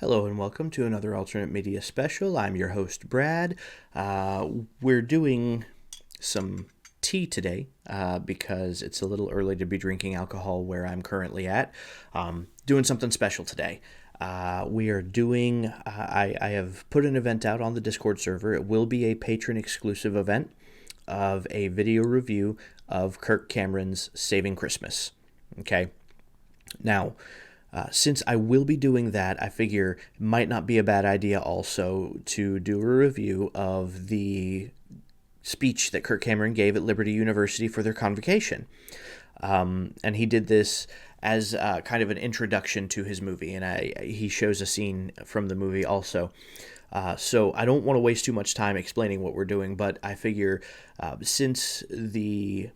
Hello and welcome to another alternate media special. I'm your host, Brad. We're doing some tea today because it's a little early to be drinking alcohol where I'm currently at. Doing something special today. We are doing, I have put an event out on the Discord server. It will be a patron exclusive event of a video review of Kirk Cameron's Saving Christmas. Okay. Now, since I will be doing that, I figure it might not be a bad idea also to do a review of the speech that Kirk Cameron gave at Liberty University for their convocation. And he did this as kind of an introduction to his movie, and he shows a scene from the movie also. So I don't want to waste too much time explaining what we're doing, but I figure since the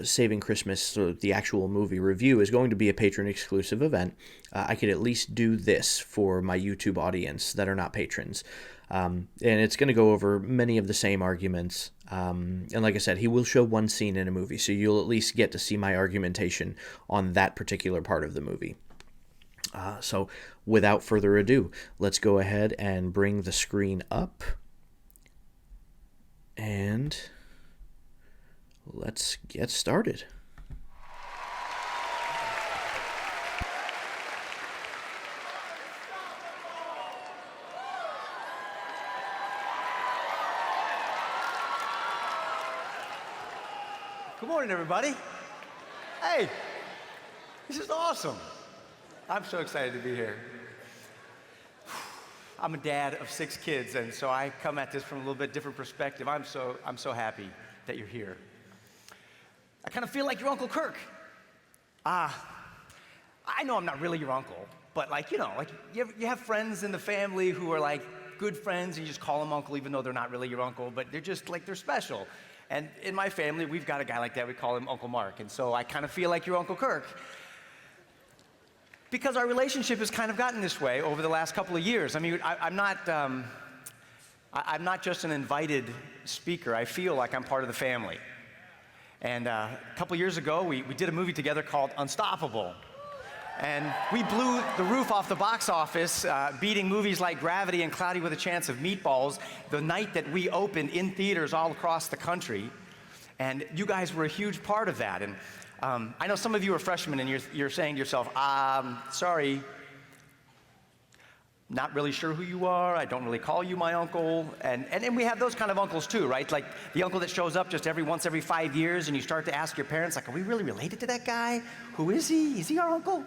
Saving Christmas, so the actual movie review, is going to be a patron exclusive event, I could at least do this for my YouTube audience that are not patrons. And it's going to go over many of the same arguments. And like I said, he will show one scene in a movie, so you'll at least get to see my argumentation on that particular part of the movie. So without further ado, let's go ahead and bring the screen up. And let's get started. Good morning, everybody. Hey, this is awesome. I'm so excited to be here. I'm a dad of 6 kids, and so I come at this from a little bit different perspective. I'm so happy that you're here. I kind of feel like your Uncle Kirk. I know I'm not really your uncle, but you have friends in the family who are like good friends, and you just call them uncle even though they're not really your uncle, but they're just like, they're special. And in my family, we've got a guy like that. We call him Uncle Mark, and so I kind of feel like your Uncle Kirk. Because our relationship has kind of gotten this way over the last couple of years. I mean, I'm not just an invited speaker. I feel like I'm part of the family. And a couple years ago, we did a movie together called Unstoppable. And we blew the roof off the box office, beating movies like Gravity and Cloudy with a Chance of Meatballs the night that we opened in theaters all across the country. And you guys were a huge part of that. And I know some of you are freshmen and you're saying to yourself, sorry, not really sure who you are, I don't really call you my uncle. And we have those kind of uncles too, right? Like the uncle that shows up just once every 5 years, and you start to ask your parents, like, are we really related to that guy? Who is he? Is he our uncle?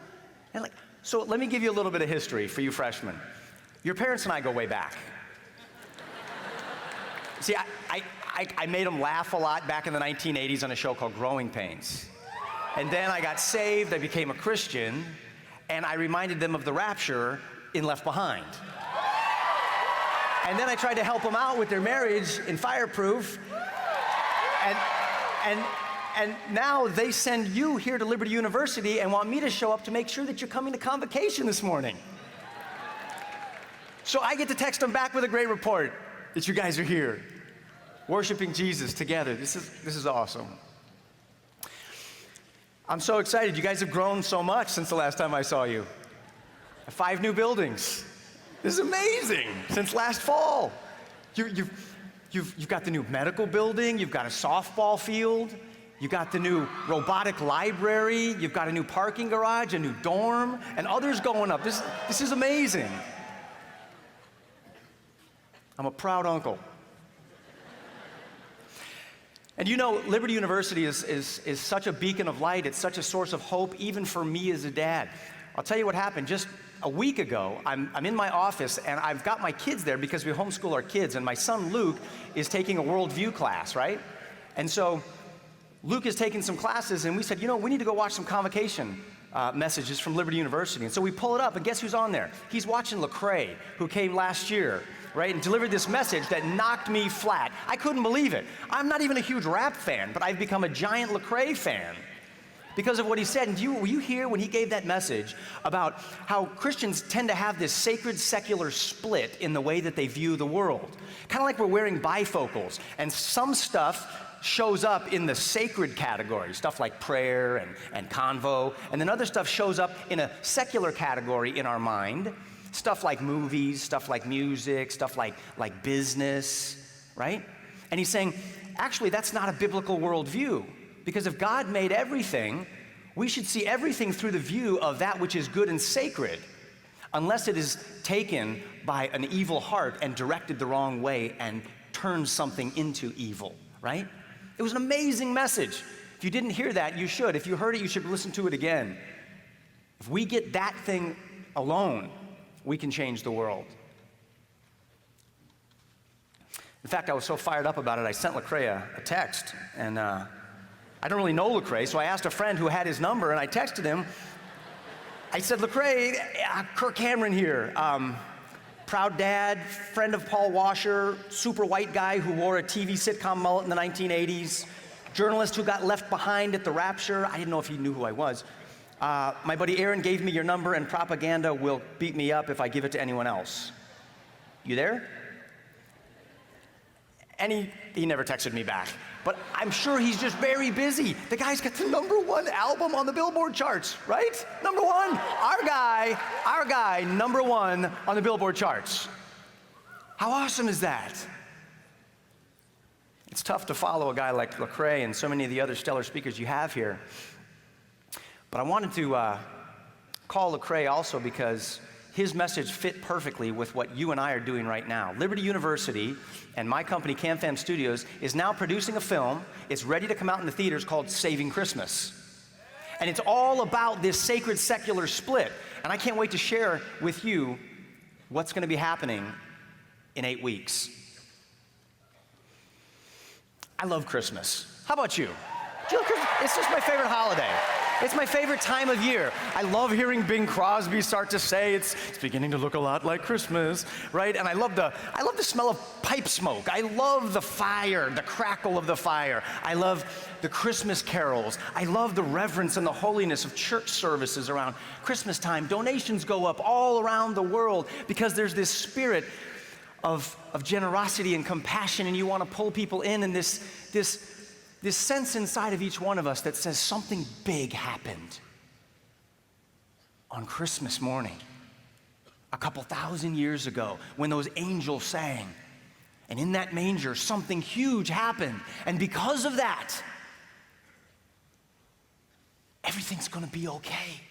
And so let me give you a little bit of history for you freshmen. Your parents and I go way back. See, I made them laugh a lot back in the 1980s on a show called Growing Pains. And then I got saved, I became a Christian, and I reminded them of the rapture in Left Behind. And then I tried to help them out with their marriage in Fireproof. And now they send you here to Liberty University and want me to show up to make sure that you're coming to convocation this morning. So I get to text them back with a great report that you guys are here, worshiping Jesus together. This is awesome. I'm so excited. You guys have grown so much since the last time I saw you. 5 new buildings. This is amazing. Since last fall. You've got the new medical building. You've got a softball field. You've got the new robotic library. You've got a new parking garage, a new dorm, and others going up. This is amazing. I'm a proud uncle. And you know, Liberty University is such a beacon of light. It's such a source of hope, even for me as a dad. I'll tell you what happened. Just a week ago, I'm in my office, and I've got my kids there because we homeschool our kids, and my son Luke is taking a worldview class, right? And so Luke is taking some classes, and we said, we need to go watch some convocation messages from Liberty University. And so we pull it up, and guess who's on there? He's watching Lecrae, who came last year, right, and delivered this message that knocked me flat. I couldn't believe it. I'm not even a huge rap fan, but I've become a giant Lecrae fan because of what he said. And were you here when he gave that message about how Christians tend to have this sacred secular split in the way that they view the world? Kind of like we're wearing bifocals, and some stuff shows up in the sacred category, stuff like prayer and convo, and then other stuff shows up in a secular category in our mind, Stuff like movies, stuff like music, stuff like business, right? And he's saying, actually, that's not a biblical worldview. Because if God made everything, we should see everything through the view of that which is good and sacred, unless it is taken by an evil heart and directed the wrong way and turned something into evil, right? It was an amazing message. If you didn't hear that, you should. If you heard it, you should listen to it again. If we get that thing alone, we can change the world. In fact, I was so fired up about it, I sent Lecrae a text, and I don't really know Lecrae, so I asked a friend who had his number, and I texted him. I said, Lecrae, Kirk Cameron here, proud dad, friend of Paul Washer, super white guy who wore a TV sitcom mullet in the 1980s, journalist who got left behind at the rapture. I didn't know if he knew who I was. My buddy Aaron gave me your number, and propaganda will beat me up if I give it to anyone else. You there? And he never texted me back. But I'm sure he's just very busy. The guy's got the #1 album on the Billboard charts, right? #1. Our guy, #1 on the Billboard charts. How awesome is that? It's tough to follow a guy like Lecrae and so many of the other stellar speakers you have here. But I wanted to call Lecrae also because his message fit perfectly with what you and I are doing right now. Liberty University and my company, CamFam Studios, is now producing a film. It's ready to come out in the theaters called Saving Christmas. And it's all about this sacred secular split. And I can't wait to share with you what's going to be happening in 8 weeks. I love Christmas. How about you? Do you love Christmas? It's just my favorite holiday. It's my favorite time of year. I love hearing Bing Crosby start to say it's beginning to look a lot like Christmas, right? And I love the smell of pipe smoke. I love the fire, the crackle of the fire. I love the Christmas carols. I love the reverence and the holiness of church services around Christmas time. Donations go up all around the world because there's this spirit of generosity and compassion, and you want to pull people in, and this sense inside of each one of us that says something big happened on Christmas morning a couple thousand years ago when those angels sang. And in that manger, something huge happened. And because of that, everything's going to be okay.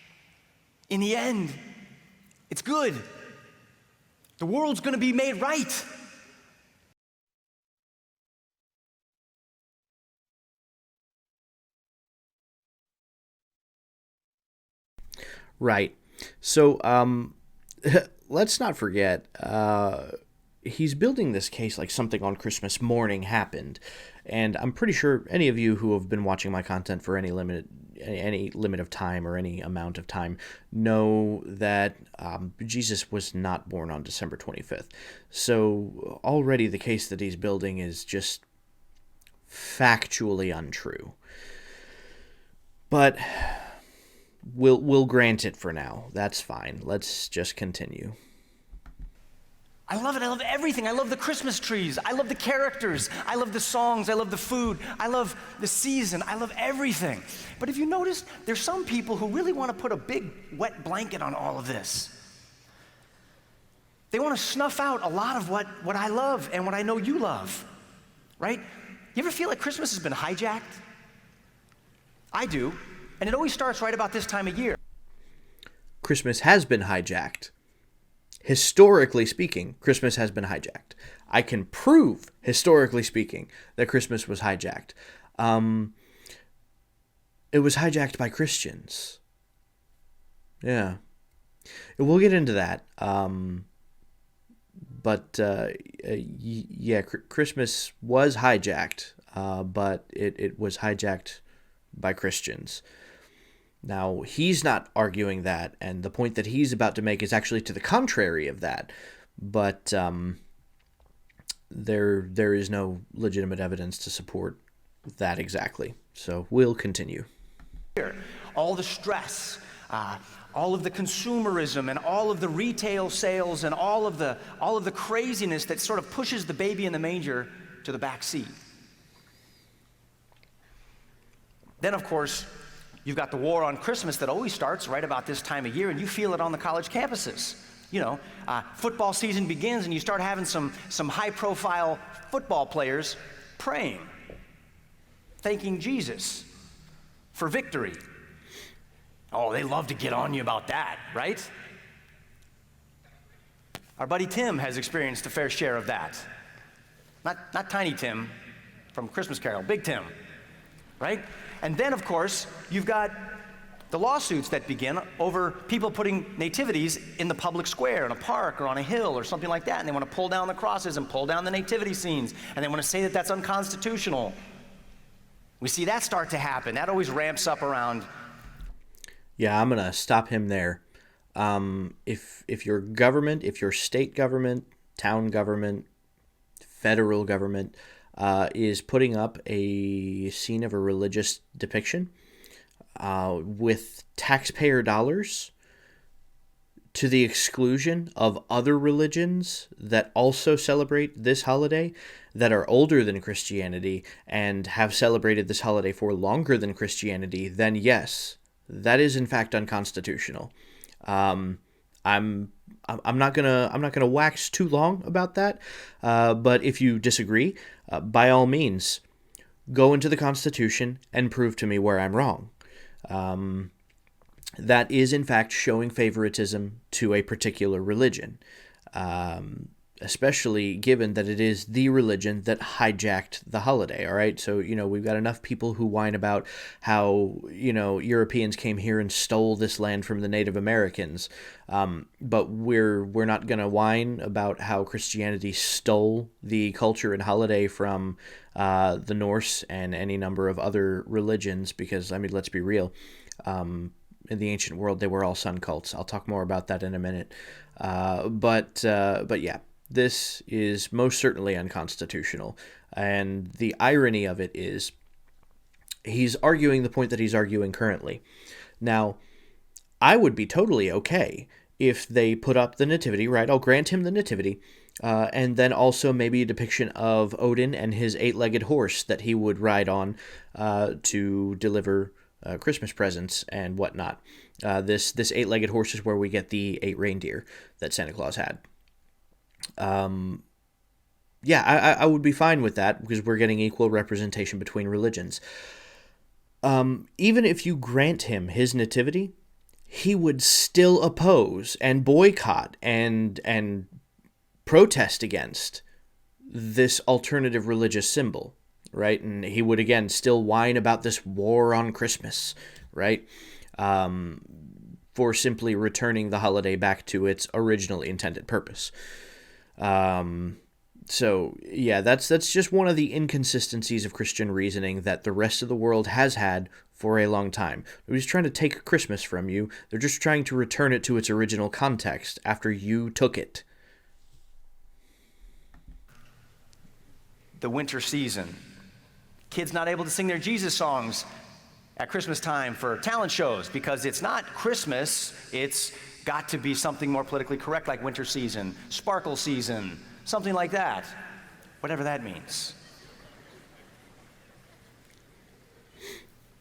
In the end, it's good. The world's going to be made right. Right. So let's not forget, he's building this case like something on Christmas morning happened. And I'm pretty sure any of you who have been watching my content for any limit of time or any amount of time know that Jesus was not born on December 25th. So already the case that he's building is just factually untrue. But we'll grant it for now. That's fine. Let's just continue. I love it. I love everything. I love the Christmas trees. I love the characters. I love the songs. I love the food. I love the season. I love everything. But if you notice, there's some people who really want to put a big wet blanket on all of this. They want to snuff out a lot of what I love and what I know you love, right? You ever feel like Christmas has been hijacked? I do. And it always starts right about this time of year. Christmas has been hijacked. Historically speaking, Christmas has been hijacked. I can prove, historically speaking, that Christmas was hijacked. It was hijacked by Christians. Yeah. We'll get into that. Christmas was hijacked, but it was hijacked by Christians. Now, he's not arguing that, and the point that he's about to make is actually to the contrary of that. But there is no legitimate evidence to support that exactly. So we'll continue. All the stress, all of the consumerism, and all of the retail sales, and all of the craziness that sort of pushes the baby in the manger to the back seat. Then, of course, you've got the war on Christmas that always starts right about this time of year, and you feel it on the college campuses. Football season begins and you start having some high-profile football players praying, thanking Jesus for victory. Oh, they love to get on you about that, right? Our buddy Tim has experienced a fair share of that. Not Tiny Tim from Christmas Carol, Big Tim, right? And then, of course, you've got the lawsuits that begin over people putting nativities in the public square, in a park or on a hill or something like that, and they want to pull down the crosses and pull down the nativity scenes, and they want to say that that's unconstitutional. We see that start to happen. That always ramps up around. Yeah, I'm going to stop him there. If your government, if your state government, town government, federal government is putting up a scene of a religious depiction with taxpayer dollars to the exclusion of other religions that also celebrate this holiday, that are older than Christianity and have celebrated this holiday for longer than Christianity, then yes, that is in fact unconstitutional. I'm not gonna wax too long about that, but if you disagree, by all means, go into the Constitution and prove to me where I'm wrong. That is in fact showing favoritism to a particular religion, especially given that it is the religion that hijacked the holiday. All right, so we've got enough people who whine about how Europeans came here and stole this land from the Native Americans, but we're not gonna whine about how Christianity stole the culture and holiday from the Norse and any number of other religions, because let's be real. In the ancient world, they were all sun cults. I'll talk more about that in a minute. But yeah, this is most certainly unconstitutional. And the irony of it is he's arguing the point that he's arguing currently. Now, I would be totally okay if they put up the nativity, right? I'll grant him the nativity, and then also maybe a depiction of Odin and his 8-legged horse that he would ride on to deliver Christmas presents and whatnot. This 8-legged horse is where we get the 8 reindeer that Santa Claus had. Yeah, I would be fine with that because we're getting equal representation between religions. Even if you grant him his nativity, he would still oppose and boycott and protest against this alternative religious symbol, right? And he would again still whine about this war on Christmas, right? For simply returning the holiday back to its originally intended purpose. So yeah, that's just one of the inconsistencies of Christian reasoning that the rest of the world has had for a long time. Nobody's trying to take Christmas from you. They're just trying to return it to its original context after you took it. The winter season. Kids not able to sing their Jesus songs at Christmas time for talent shows because it's not Christmas, it's got to be something more politically correct like winter season, sparkle season, something like that, whatever that means.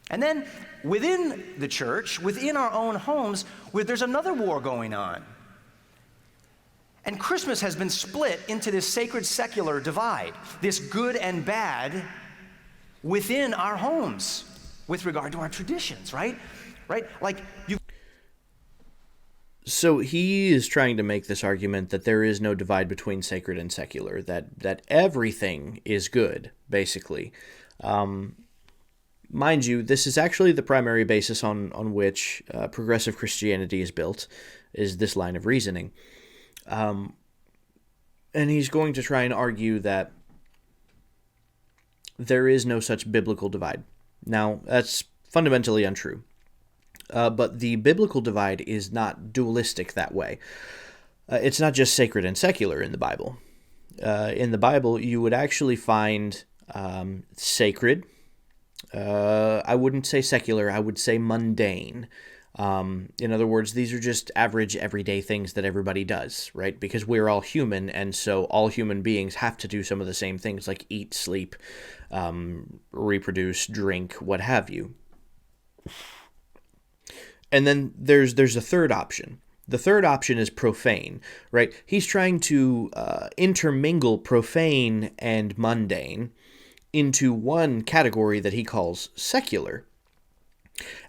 And then within the church, within our own homes, there's another war going on. And Christmas has been split into this sacred-secular divide, this good and bad within our homes with regard to our traditions, right? Like you. So he is trying to make this argument that there is no divide between sacred and secular, that everything is good, basically. Mind you, this is actually the primary basis on which progressive Christianity is built, is this line of reasoning. And he's going to try and argue that there is no such biblical divide. Now, that's fundamentally untrue. But the biblical divide is not dualistic that way. It's not just sacred and secular in the Bible. In the Bible, you would actually find sacred. I wouldn't say secular, I would say mundane. In other words, these are just average, everyday things that everybody does, right? Because we're all human, and so all human beings have to do some of the same things, like eat, sleep, reproduce, drink, what have you. And then there's a third option, The third option is profane, right? He's trying to intermingle profane and mundane into one category that he calls secular.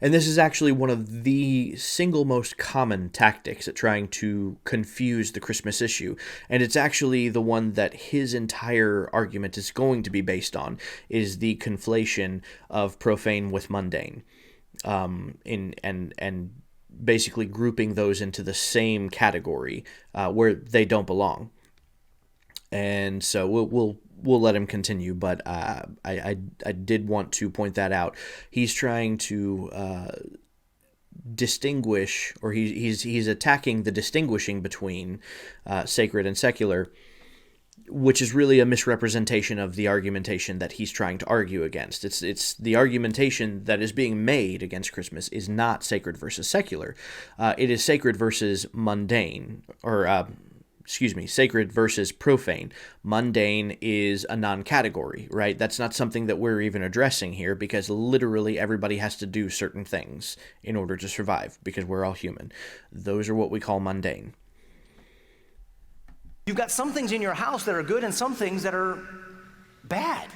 And this is actually one of the single most common tactics at trying to confuse the Christmas issue. And it's actually the one that his entire argument is going to be based on, is the conflation of profane with mundane. And basically grouping those into the same category where they don't belong. And so we'll let him continue, but I did want to point that out. He's trying to distinguish, or he's attacking the distinguishing between sacred and secular, which is really a misrepresentation of the argumentation that he's trying to argue against. It's the argumentation that is being made against Christmas is not sacred versus secular. It is sacred versus mundane, or sacred versus profane. Mundane is a non-category, right? That's not something that we're even addressing here, because literally everybody has to do certain things in order to survive, because we're all human. Those are what we call mundane. You've got some things in your house that are good and some things that are bad,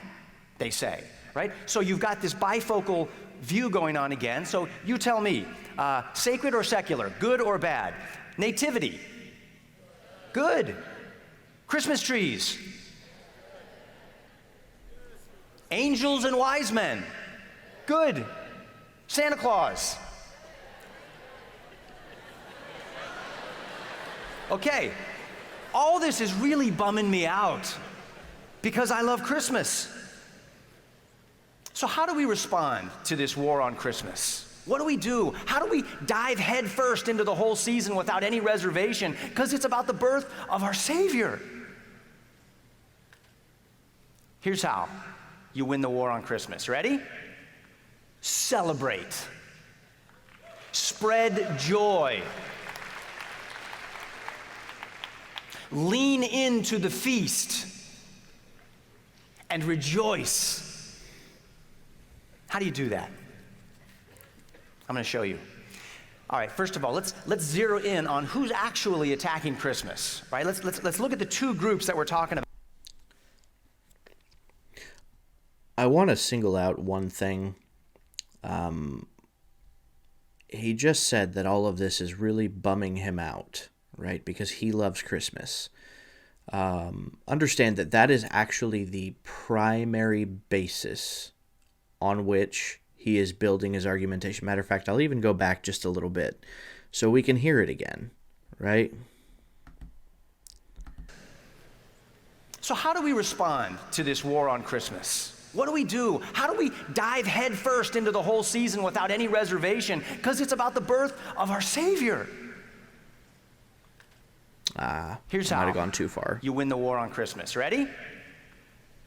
they say, right? So you've got this bifocal view going on again. So you tell me, sacred or secular, good or bad? Nativity, good. Christmas trees, angels and wise men, good. Santa Claus, okay. All this is really bumming me out because I love Christmas. So how do we respond to this war on Christmas? What do we do? How do we dive headfirst into the whole season without any reservation? Because it's about the birth of our Savior. Here's how you win the war on Christmas. Ready? Celebrate. Spread joy. Lean into the feast and rejoice. How do you do that? I'm going to show you. All right, first of all, let's zero in on who's actually attacking Christmas, right? Let's look at the two groups that we're talking about. I want to single out one thing. He just said that all of this is really bumming him out, right? Because he loves Christmas. Understand that is actually the primary basis on which he is building his argumentation. Matter of fact, I'll even go back just a little bit so we can hear it again, right? So how do we respond to this war on Christmas? What do we do? How do we dive headfirst into the whole season without any reservation? Because it's about the birth of our Savior. Here's how. Might have gone too far. You win the war on Christmas. Ready?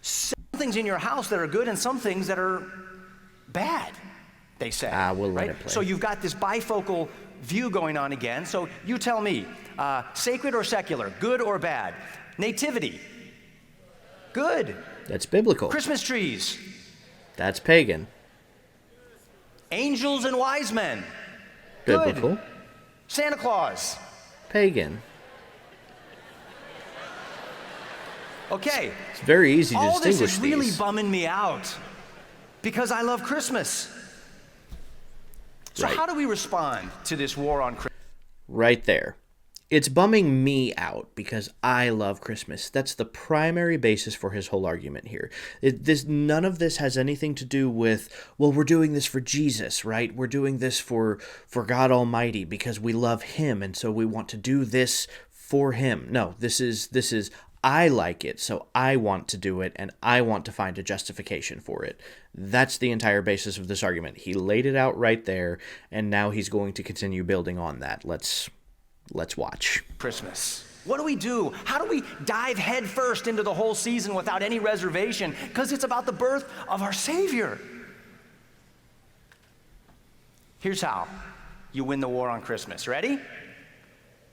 Some things in your house that are good and some things that are bad, they say. We'll let it play. So you've got this bifocal view going on again. So you tell me, sacred or secular, good or bad? Nativity, good. That's biblical. Christmas trees, that's pagan. angels and wise men, Biblical. good. Santa Claus, Pagan. okay. It's very easy to All distinguish this is really these. bumming me out because I love Christmas. So Right. how do we respond to this war on Christmas? Right there. It's bumming me out because I love Christmas. That's the primary basis for his whole argument here. None of this has anything to do with, well, we're doing this for Jesus, right? We're doing this for God Almighty because we love him, and so we want to do this for him. No, this is I like it, so I want to do it, and I want to find a justification for it. That's the entire basis of this argument. He laid it out right there, and now he's going to continue building on that. Let's watch. Christmas. What do we do? How do we dive headfirst into the whole season without any reservation? Because it's about the birth of our Savior. Here's how you win the war on Christmas. Ready?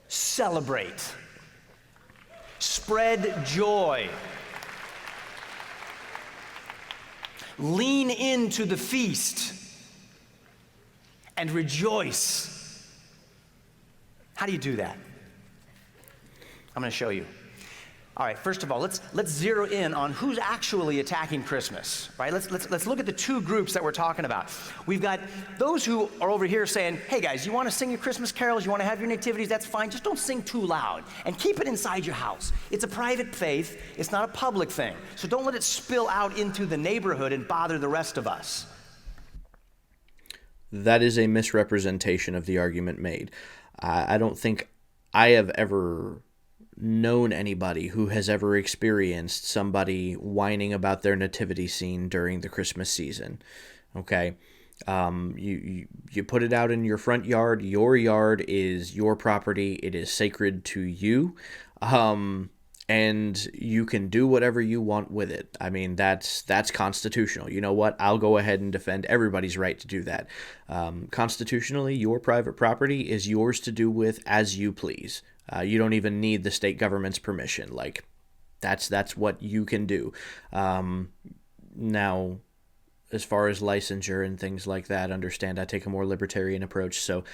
Celebrate. Spread joy. Lean into the feast and rejoice. How do you do that? I'm going to show you. All right, first of all, let's zero in on who's actually attacking Christmas, right? Let's look at the two groups that we're talking about. We've got those who are over here saying, hey guys, you want to sing your Christmas carols, you want to have your nativities, that's fine, just don't sing too loud and keep it inside your house. It's a private faith, it's not a public thing. So don't let it spill out into the neighborhood and bother the rest of us. That is a misrepresentation of the argument made. I don't think I have ever known anybody who has ever experienced somebody whining about their nativity scene during the Christmas season. Okay, you put it out in your front yard. Your yard is your property. It is sacred to you, and you can do whatever you want with it. I mean, that's constitutional. You know what? I'll go ahead and defend everybody's right to do that. Constitutionally, your private property is yours to do with as you please. You don't even need the state government's permission. Like, that's what you can do. Now, as far as licensure and things like that, understand I take a more libertarian approach, so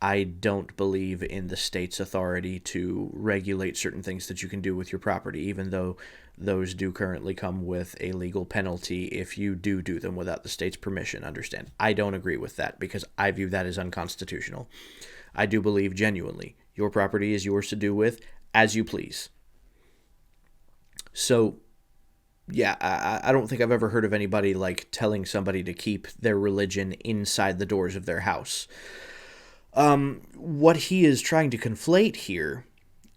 I don't believe in the state's authority to regulate certain things that you can do with your property, even though those do currently come with a legal penalty if you do them without the state's permission. Understand, I don't agree with that because I view that as unconstitutional. I do believe genuinely your property is yours to do with as you please. So, yeah, I don't think I've ever heard of anybody like telling somebody to keep their religion inside the doors of their house. What he is trying to conflate here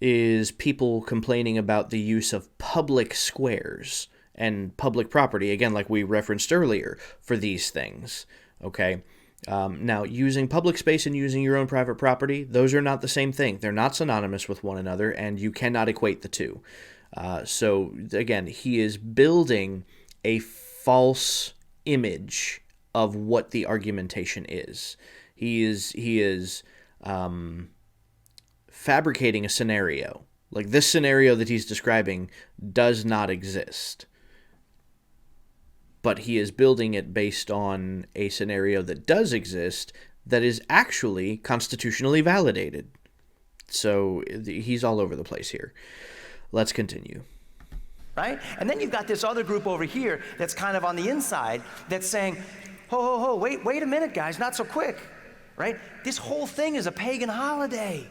is people complaining about the use of public squares and public property, again, like we referenced earlier, for these things, okay? Now, using public space and using your own private property, those are not the same thing. They're not synonymous with one another, and you cannot equate the two. So, again, he is building a false image of what the argumentation is. He is fabricating a scenario. Like, this scenario that he's describing does not exist. But he is building it based on a scenario that does exist that is actually constitutionally validated. So he's all over the place here. Let's continue. Right? And then you've got this other group over here that's kind of on the inside that's saying, ho, wait a minute, guys, not so quick. Right? This whole thing is a pagan holiday.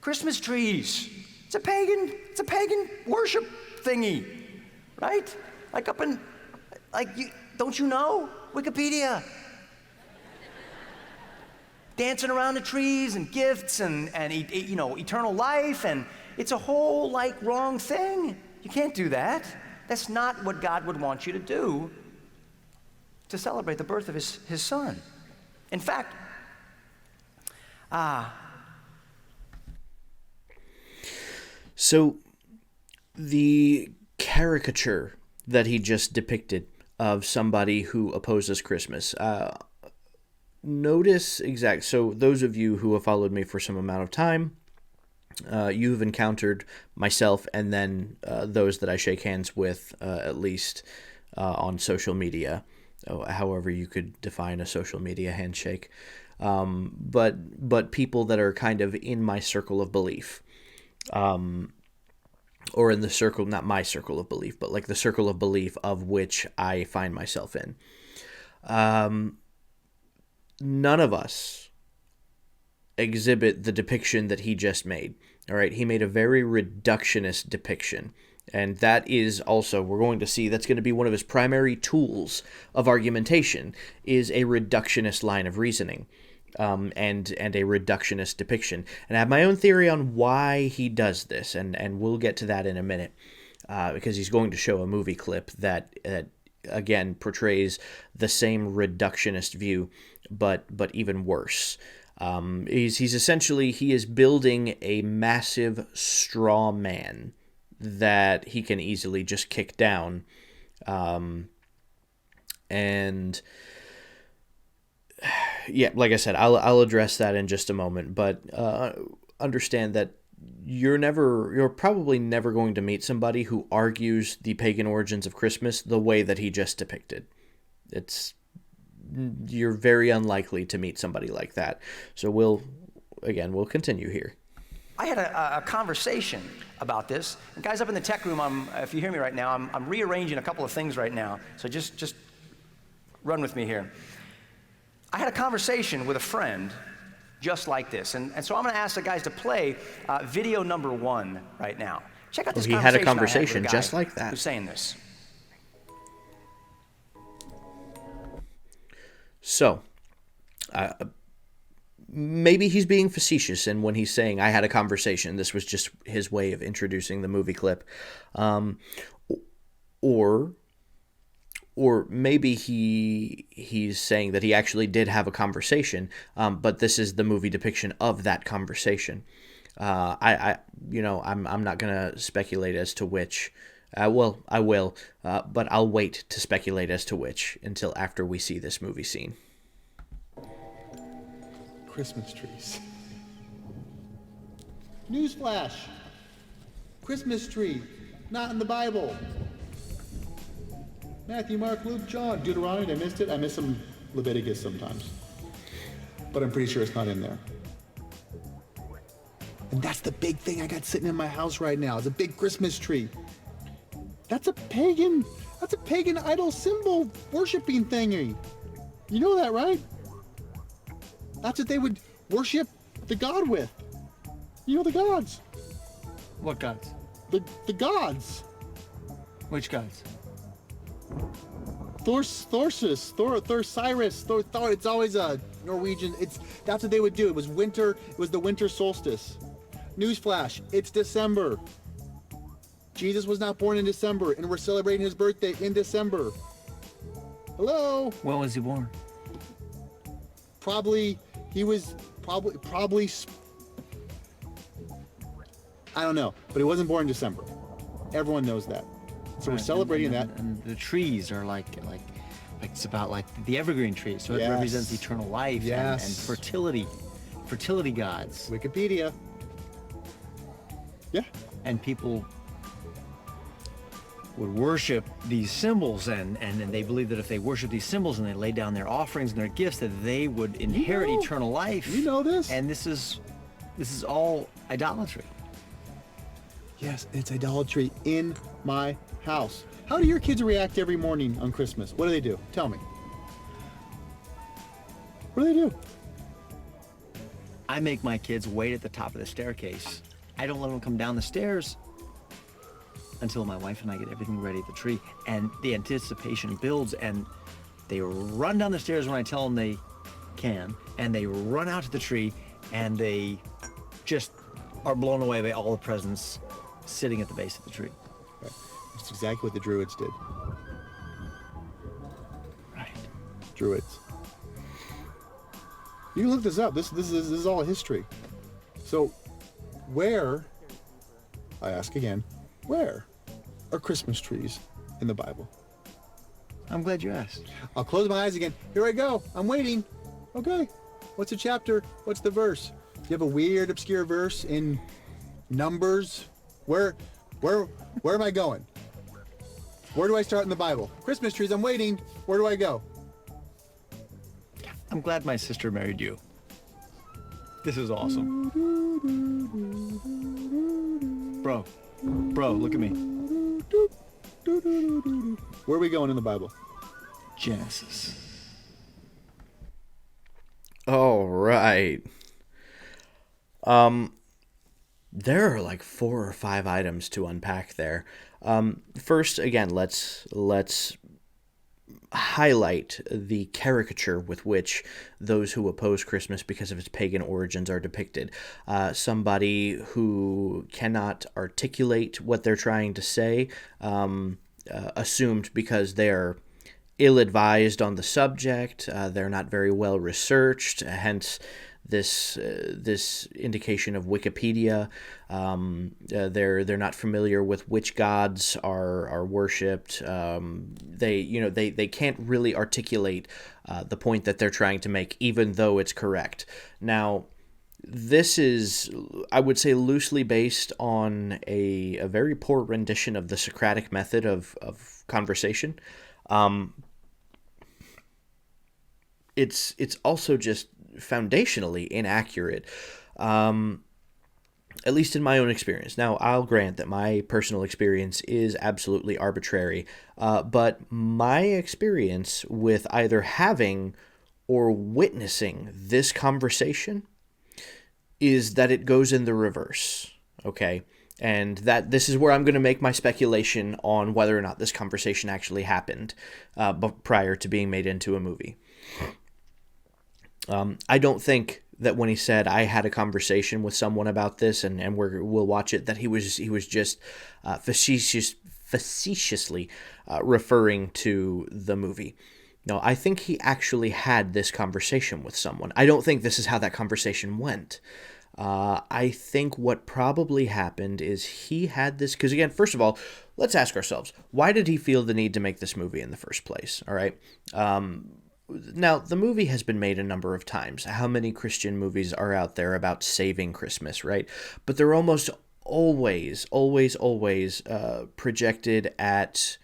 Christmas trees. It's a pagan worship thingy. Right? Don't you know? Wikipedia. Dancing around the trees and gifts and eternal life, and it's a whole wrong thing. You can't do that. That's not what God would want you to do to celebrate the birth of his son. In fact, so the caricature that he just depicted of somebody who opposes Christmas. So those of you who have followed me for some amount of time, you've encountered myself and then those that I shake hands with, at least on social media, however you could define a social media handshake. But people that are kind of in my circle of belief. Or in the circle, not my circle of belief, but like the circle of belief of which I find myself in. None of us exhibit the depiction that he just made. All right, he made a very reductionist depiction. And that is also, we're going to see, that's going to be one of his primary tools of argumentation, is a reductionist line of reasoning. And a reductionist depiction. And I have my own theory on why he does this, and we'll get to that in a minute, because he's going to show a movie clip that again portrays the same reductionist view, but even worse. He's essentially, he is building a massive straw man that he can easily just kick down, and yeah, like I said, I'll address that in just a moment, but understand that you're probably never going to meet somebody who argues the pagan origins of Christmas the way that he just depicted. You're very unlikely to meet somebody like that. So again, we'll continue here. I had a conversation about this. And guys up in the tech room, if you hear me right now, I'm rearranging a couple of things right now. So just run with me here. I had a conversation with a friend just like this. And so I'm going to ask the guys to play video number 1 right now. Check out this He had a conversation just like that. Who's saying this? So, maybe he's being facetious, and when he's saying "I had a conversation," this was just his way of introducing the movie clip, or maybe he's saying that he actually did have a conversation, but this is the movie depiction of that conversation. I'm not gonna speculate as to which. Well, I will, but I'll wait to speculate as to which until after we see this movie scene. Christmas trees. Newsflash! Christmas tree, not in the Bible. Matthew, Mark, Luke, John, Deuteronomy, I missed it. I miss some Leviticus sometimes. But I'm pretty sure it's not in there. And that's the big thing I got sitting in my house right now. It's a big Christmas tree. That's a pagan idol symbol worshiping thingy. You know that, right? That's what they would worship the god with. You know the gods. What gods? The gods. Which gods? Thorsus, Cyrus, Thor. It's always a Norwegian. That's what they would do. It was winter. It was the winter solstice. Newsflash: it's December. Jesus was not born in December, and we're celebrating his birthday in December. Hello? When was he born? He was probably. I don't know, but he wasn't born in December. Everyone knows that. So we're celebrating that. And the trees are like it's about like the evergreen tree. So it represents eternal life and fertility gods. Wikipedia. Yeah. And people would worship these symbols, and they believe that if they worship these symbols and they lay down their offerings and their gifts, that they would inherit eternal life. You know this. And this is all idolatry. Yes, it's idolatry in my house. How do your kids react every morning on Christmas? What do they do? Tell me. What do they do? I make my kids wait at the top of the staircase. I don't let them come down the stairs until my wife and I get everything ready at the tree. And the anticipation builds, and they run down the stairs when I tell them they can, and they run out to the tree, and they just are blown away by all the presents sitting at the base of the tree. Right. That's exactly what the Druids did. Right. Druids. You can look this up. This is all history. So, where, I ask again, where are Christmas trees in the Bible? I'm glad you asked. I'll close my eyes again. Here I go. I'm waiting. Okay. What's the chapter? What's the verse? Do you have a weird, obscure verse in Numbers? Where am I going? Where do I start in the Bible? Christmas trees. I'm waiting. Where do I go? I'm glad my sister married you. This is awesome. Bro, look at me. Where are we going in the Bible? Genesis. All right. There are like 4 or 5 items to unpack there. First, again, let's highlight the caricature with which those who oppose Christmas because of its pagan origins are depicted. Somebody who cannot articulate what they're trying to say, assumed because they're ill-advised on the subject, they're not very well researched, hence this indication of Wikipedia. They're not familiar with which gods are worshipped. They can't really articulate the point that they're trying to make, even though it's correct. Now, this is, I would say, loosely based on a very poor rendition of the Socratic method of conversation. It's also just foundationally inaccurate. At least in my own experience. Now, I'll grant that my personal experience is absolutely arbitrary, but my experience with either having or witnessing this conversation is that it goes in the reverse, okay? And that this is where I'm going to make my speculation on whether or not this conversation actually happened prior to being made into a movie. I don't think that when he said I had a conversation with someone about this and we'll watch it, that he was just facetiously referring to the movie. No, I think he actually had this conversation with someone. I don't think this is how that conversation went. I think what probably happened is he had this, because again, first of all, let's ask ourselves, why did he feel the need to make this movie in the first place? All right. Now, the movie has been made a number of times. How many Christian movies are out there about saving Christmas, right? But they're almost always projected at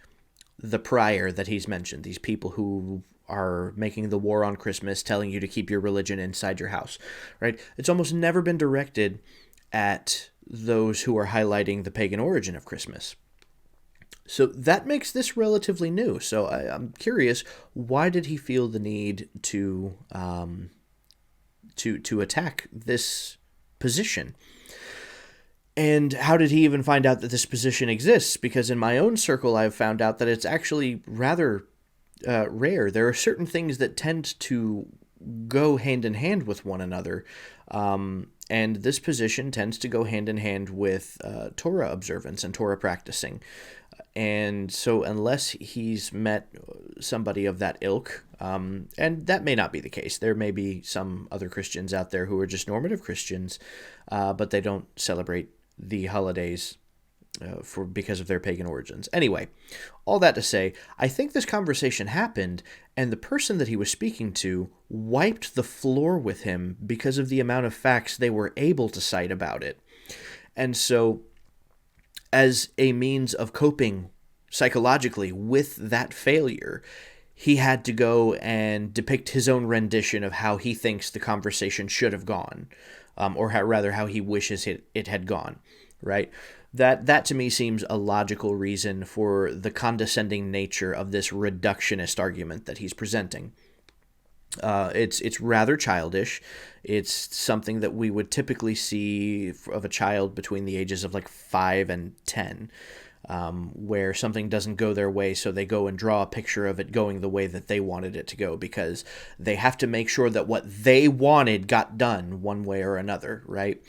the prior that he's mentioned, these people who are making the war on Christmas, telling you to keep your religion inside your house, right? It's almost never been directed at those who are highlighting the pagan origin of Christmas. So that makes this relatively new. So I'm curious, why did he feel the need to attack this position? And how did he even find out that this position exists? Because in my own circle, I've found out that it's actually rather rare. There are certain things that tend to go hand in hand with one another. And this position tends to go hand in hand with Torah observance and Torah practicing. And so unless he's met somebody of that ilk, and that may not be the case. There may be some other Christians out there who are just normative Christians, but they don't celebrate the holidays because of their pagan origins. Anyway, all that to say, I think this conversation happened, and the person that he was speaking to wiped the floor with him because of the amount of facts they were able to cite about it. And so, as a means of coping psychologically with that failure, he had to go and depict his own rendition of how he thinks the conversation should have gone, or how he wishes it had gone, right? That to me seems a logical reason for the condescending nature of this reductionist argument that he's presenting. It's rather childish. It's something that we would typically see of a child between the ages of like 5 and 10, where something doesn't go their way, so they go and draw a picture of it going the way that they wanted it to go, because they have to make sure that what they wanted got done one way or another, right?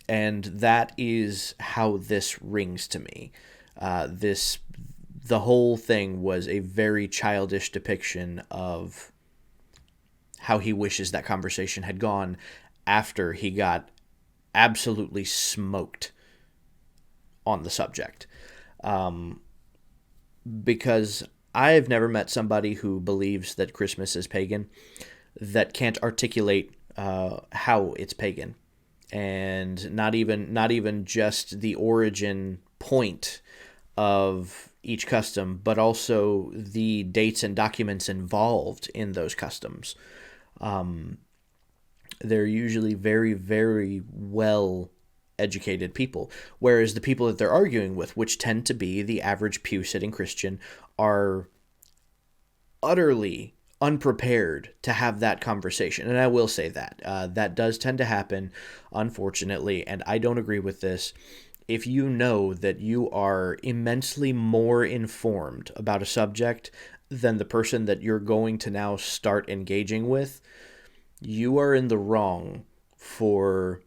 And that is how this rings to me. The whole thing was a very childish depiction of how he wishes that conversation had gone after he got absolutely smoked on the subject. Because I've never met somebody who believes that Christmas is pagan that can't articulate how it's pagan. And not even just the origin point of each custom, but also the dates and documents involved in those customs. They're usually very, very well educated people, whereas the people that they're arguing with, which tend to be the average pew-sitting Christian, are utterly unprepared to have that conversation. And I will say that that does tend to happen, unfortunately, and I don't agree with this. If you know that you are immensely more informed about a subject than the person that you're going to now start engaging with, you are in the wrong for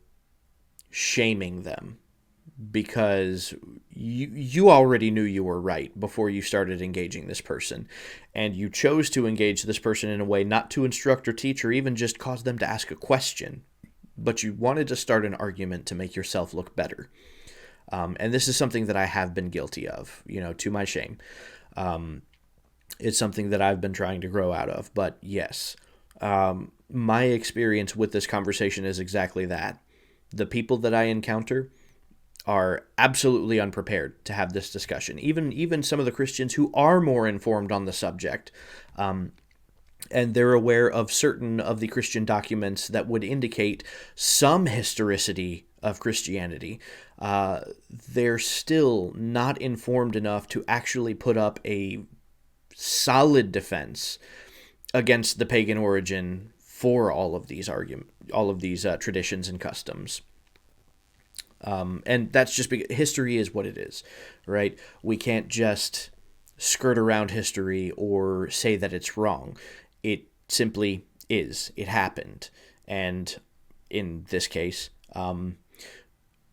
shaming them, because you already knew you were right before you started engaging this person, and you chose to engage this person in a way not to instruct or teach or even just cause them to ask a question, but you wanted to start an argument to make yourself look better. And this is something that I have been guilty of, to my shame. It's something that I've been trying to grow out of. But yes, my experience with this conversation is exactly that. The people that I encounter are absolutely unprepared to have this discussion. Even some of the Christians who are more informed on the subject and they're aware of certain of the Christian documents that would indicate some historicity of Christianity, they're still not informed enough to actually put up a solid defense against the pagan origin for all of these traditions and customs. And that's just because history is what it is, right? We can't just skirt around history or say that it's wrong. It simply is. It happened. And in this case,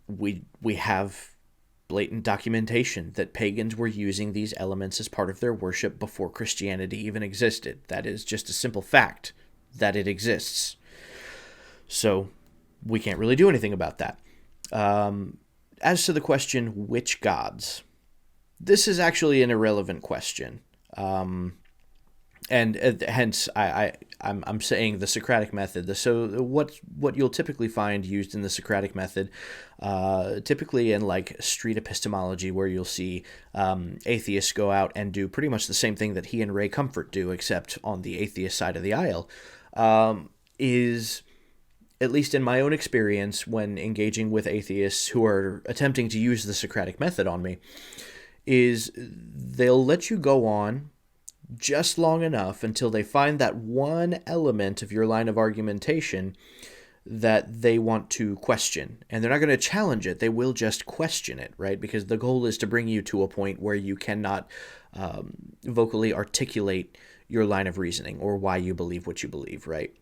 we have blatant documentation that pagans were using these elements as part of their worship before Christianity even existed. That is just a simple fact that it exists. So we can't really do anything about that. As to the question, which gods? This is actually an irrelevant question. And hence I'm saying the Socratic method. So what you'll typically find used in the Socratic method, typically in like street epistemology, where you'll see atheists go out and do pretty much the same thing that he and Ray Comfort do, except on the atheist side of the aisle, is, at least in my own experience when engaging with atheists who are attempting to use the Socratic method on me, is they'll let you go on just long enough until they find that one element of your line of argumentation that they want to question. And they're not going to challenge it. They will just question it, right? Because the goal is to bring you to a point where you cannot vocally articulate your line of reasoning or why you believe what you believe, right?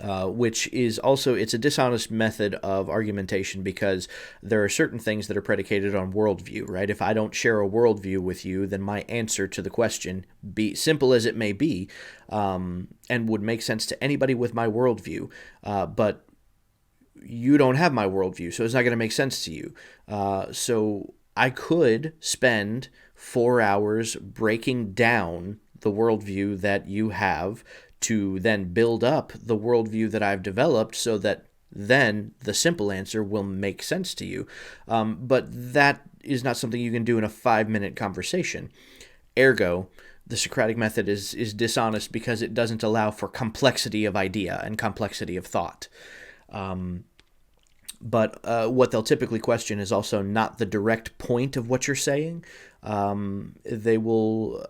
Which is also, it's a dishonest method of argumentation, because there are certain things that are predicated on worldview, right? If I don't share a worldview with you, then my answer to the question, be simple as it may be, and would make sense to anybody with my worldview, but you don't have my worldview, so it's not going to make sense to you. So I could spend 4 hours breaking down the worldview that you have to then build up the worldview that I've developed, so that then the simple answer will make sense to you. But that is not something you can do in a 5-minute conversation. Ergo, the Socratic method is dishonest because it doesn't allow for complexity of idea and complexity of thought. But what they'll typically question is also not the direct point of what you're saying. They will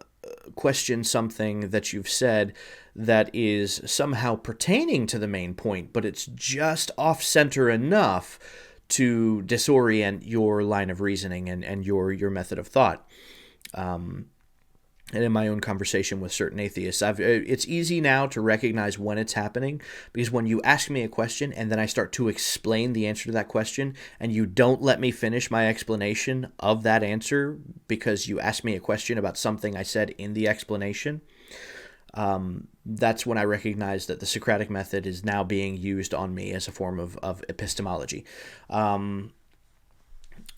question something that you've said that is somehow pertaining to the main point, but it's just off-center enough to disorient your line of reasoning and your method of thought. And in my own conversation with certain atheists, it's easy now to recognize when it's happening, because when you ask me a question and then I start to explain the answer to that question, and you don't let me finish my explanation of that answer because you asked me a question about something I said in the explanation, that's when I recognize that the Socratic method is now being used on me as a form of epistemology.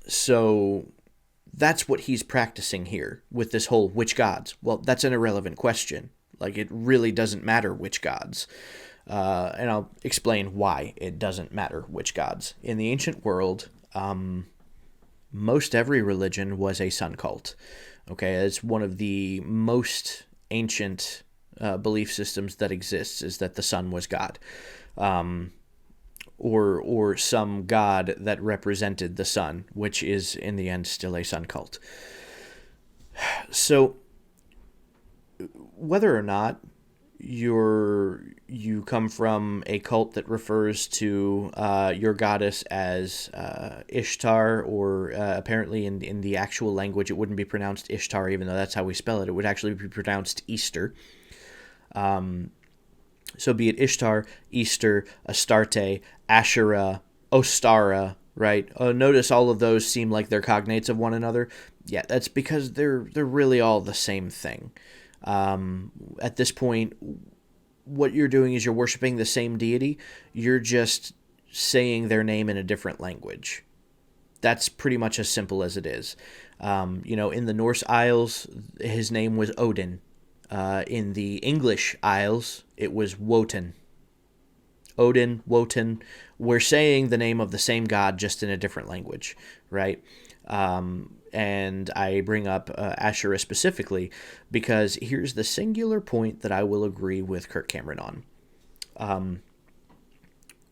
So that's what he's practicing here with this whole which gods. Well, that's an irrelevant question. Like, it really doesn't matter which gods. And I'll explain why it doesn't matter which gods. In the ancient world, most every religion was a sun cult. Okay, it's one of the most ancient belief systems that exists, is that the sun was God. Or some god that represented the sun, which is in the end still a sun cult. So whether or not you come from a cult that refers to your goddess as Ishtar, or apparently in the actual language it wouldn't be pronounced Ishtar, even though that's how we spell it. It would actually be pronounced Easter. So be it Ishtar, Easter, Astarte, Asherah, Ostara, right? Notice all of those seem like they're cognates of one another. Yeah, that's because they're really all the same thing. At this point, what you're doing is you're worshiping the same deity. You're just saying their name in a different language. That's pretty much as simple as it is. In the Norse Isles, his name was Odin. In the English Isles, it was Wotan. Odin, Wotan, we're saying the name of the same god, just in a different language, right? and I bring up Asherah specifically because here's the singular point that I will agree with Kirk Cameron on.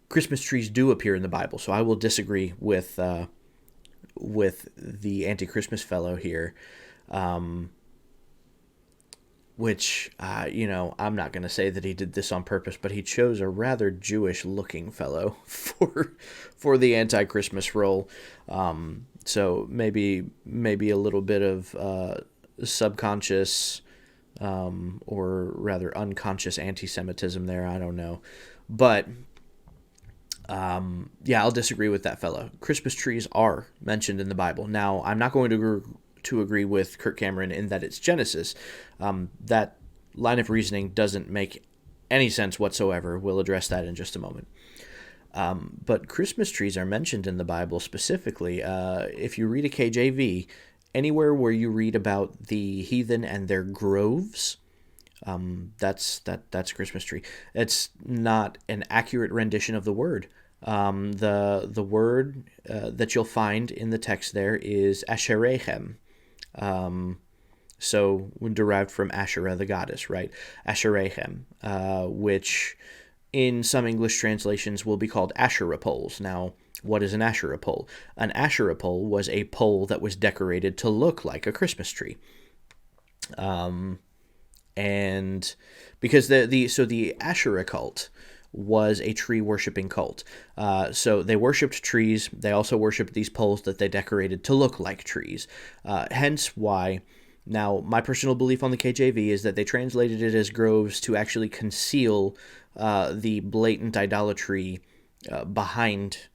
Christmas trees do appear in the Bible, so I will disagree with the anti-Christmas fellow here, which, I'm not going to say that he did this on purpose, but he chose a rather Jewish-looking fellow for the anti-Christmas role. So maybe a little bit of subconscious or rather unconscious anti-Semitism there. I don't know, but I'll disagree with that fellow. Christmas trees are mentioned in the Bible. Now, I'm not going to agree with Kirk Cameron in that it's Genesis. That line of reasoning doesn't make any sense whatsoever. We'll address that in just a moment. But Christmas trees are mentioned in the Bible specifically. If you read a KJV, anywhere where you read about the heathen and their groves, that's Christmas tree. It's not an accurate rendition of the word. The word that you'll find in the text there is Asherechem. So derived from Asherah, the goddess, right? Asherechem, which in some English translations will be called Asherah poles. Now, what is an Asherah pole? An Asherah pole was a pole that was decorated to look like a Christmas tree. And because the Asherah cult was a tree worshiping cult. So they worshipped trees. They also worshipped these poles that they decorated to look like trees. Hence why, now my personal belief on the KJV is that they translated it as groves to actually conceal the blatant idolatry behind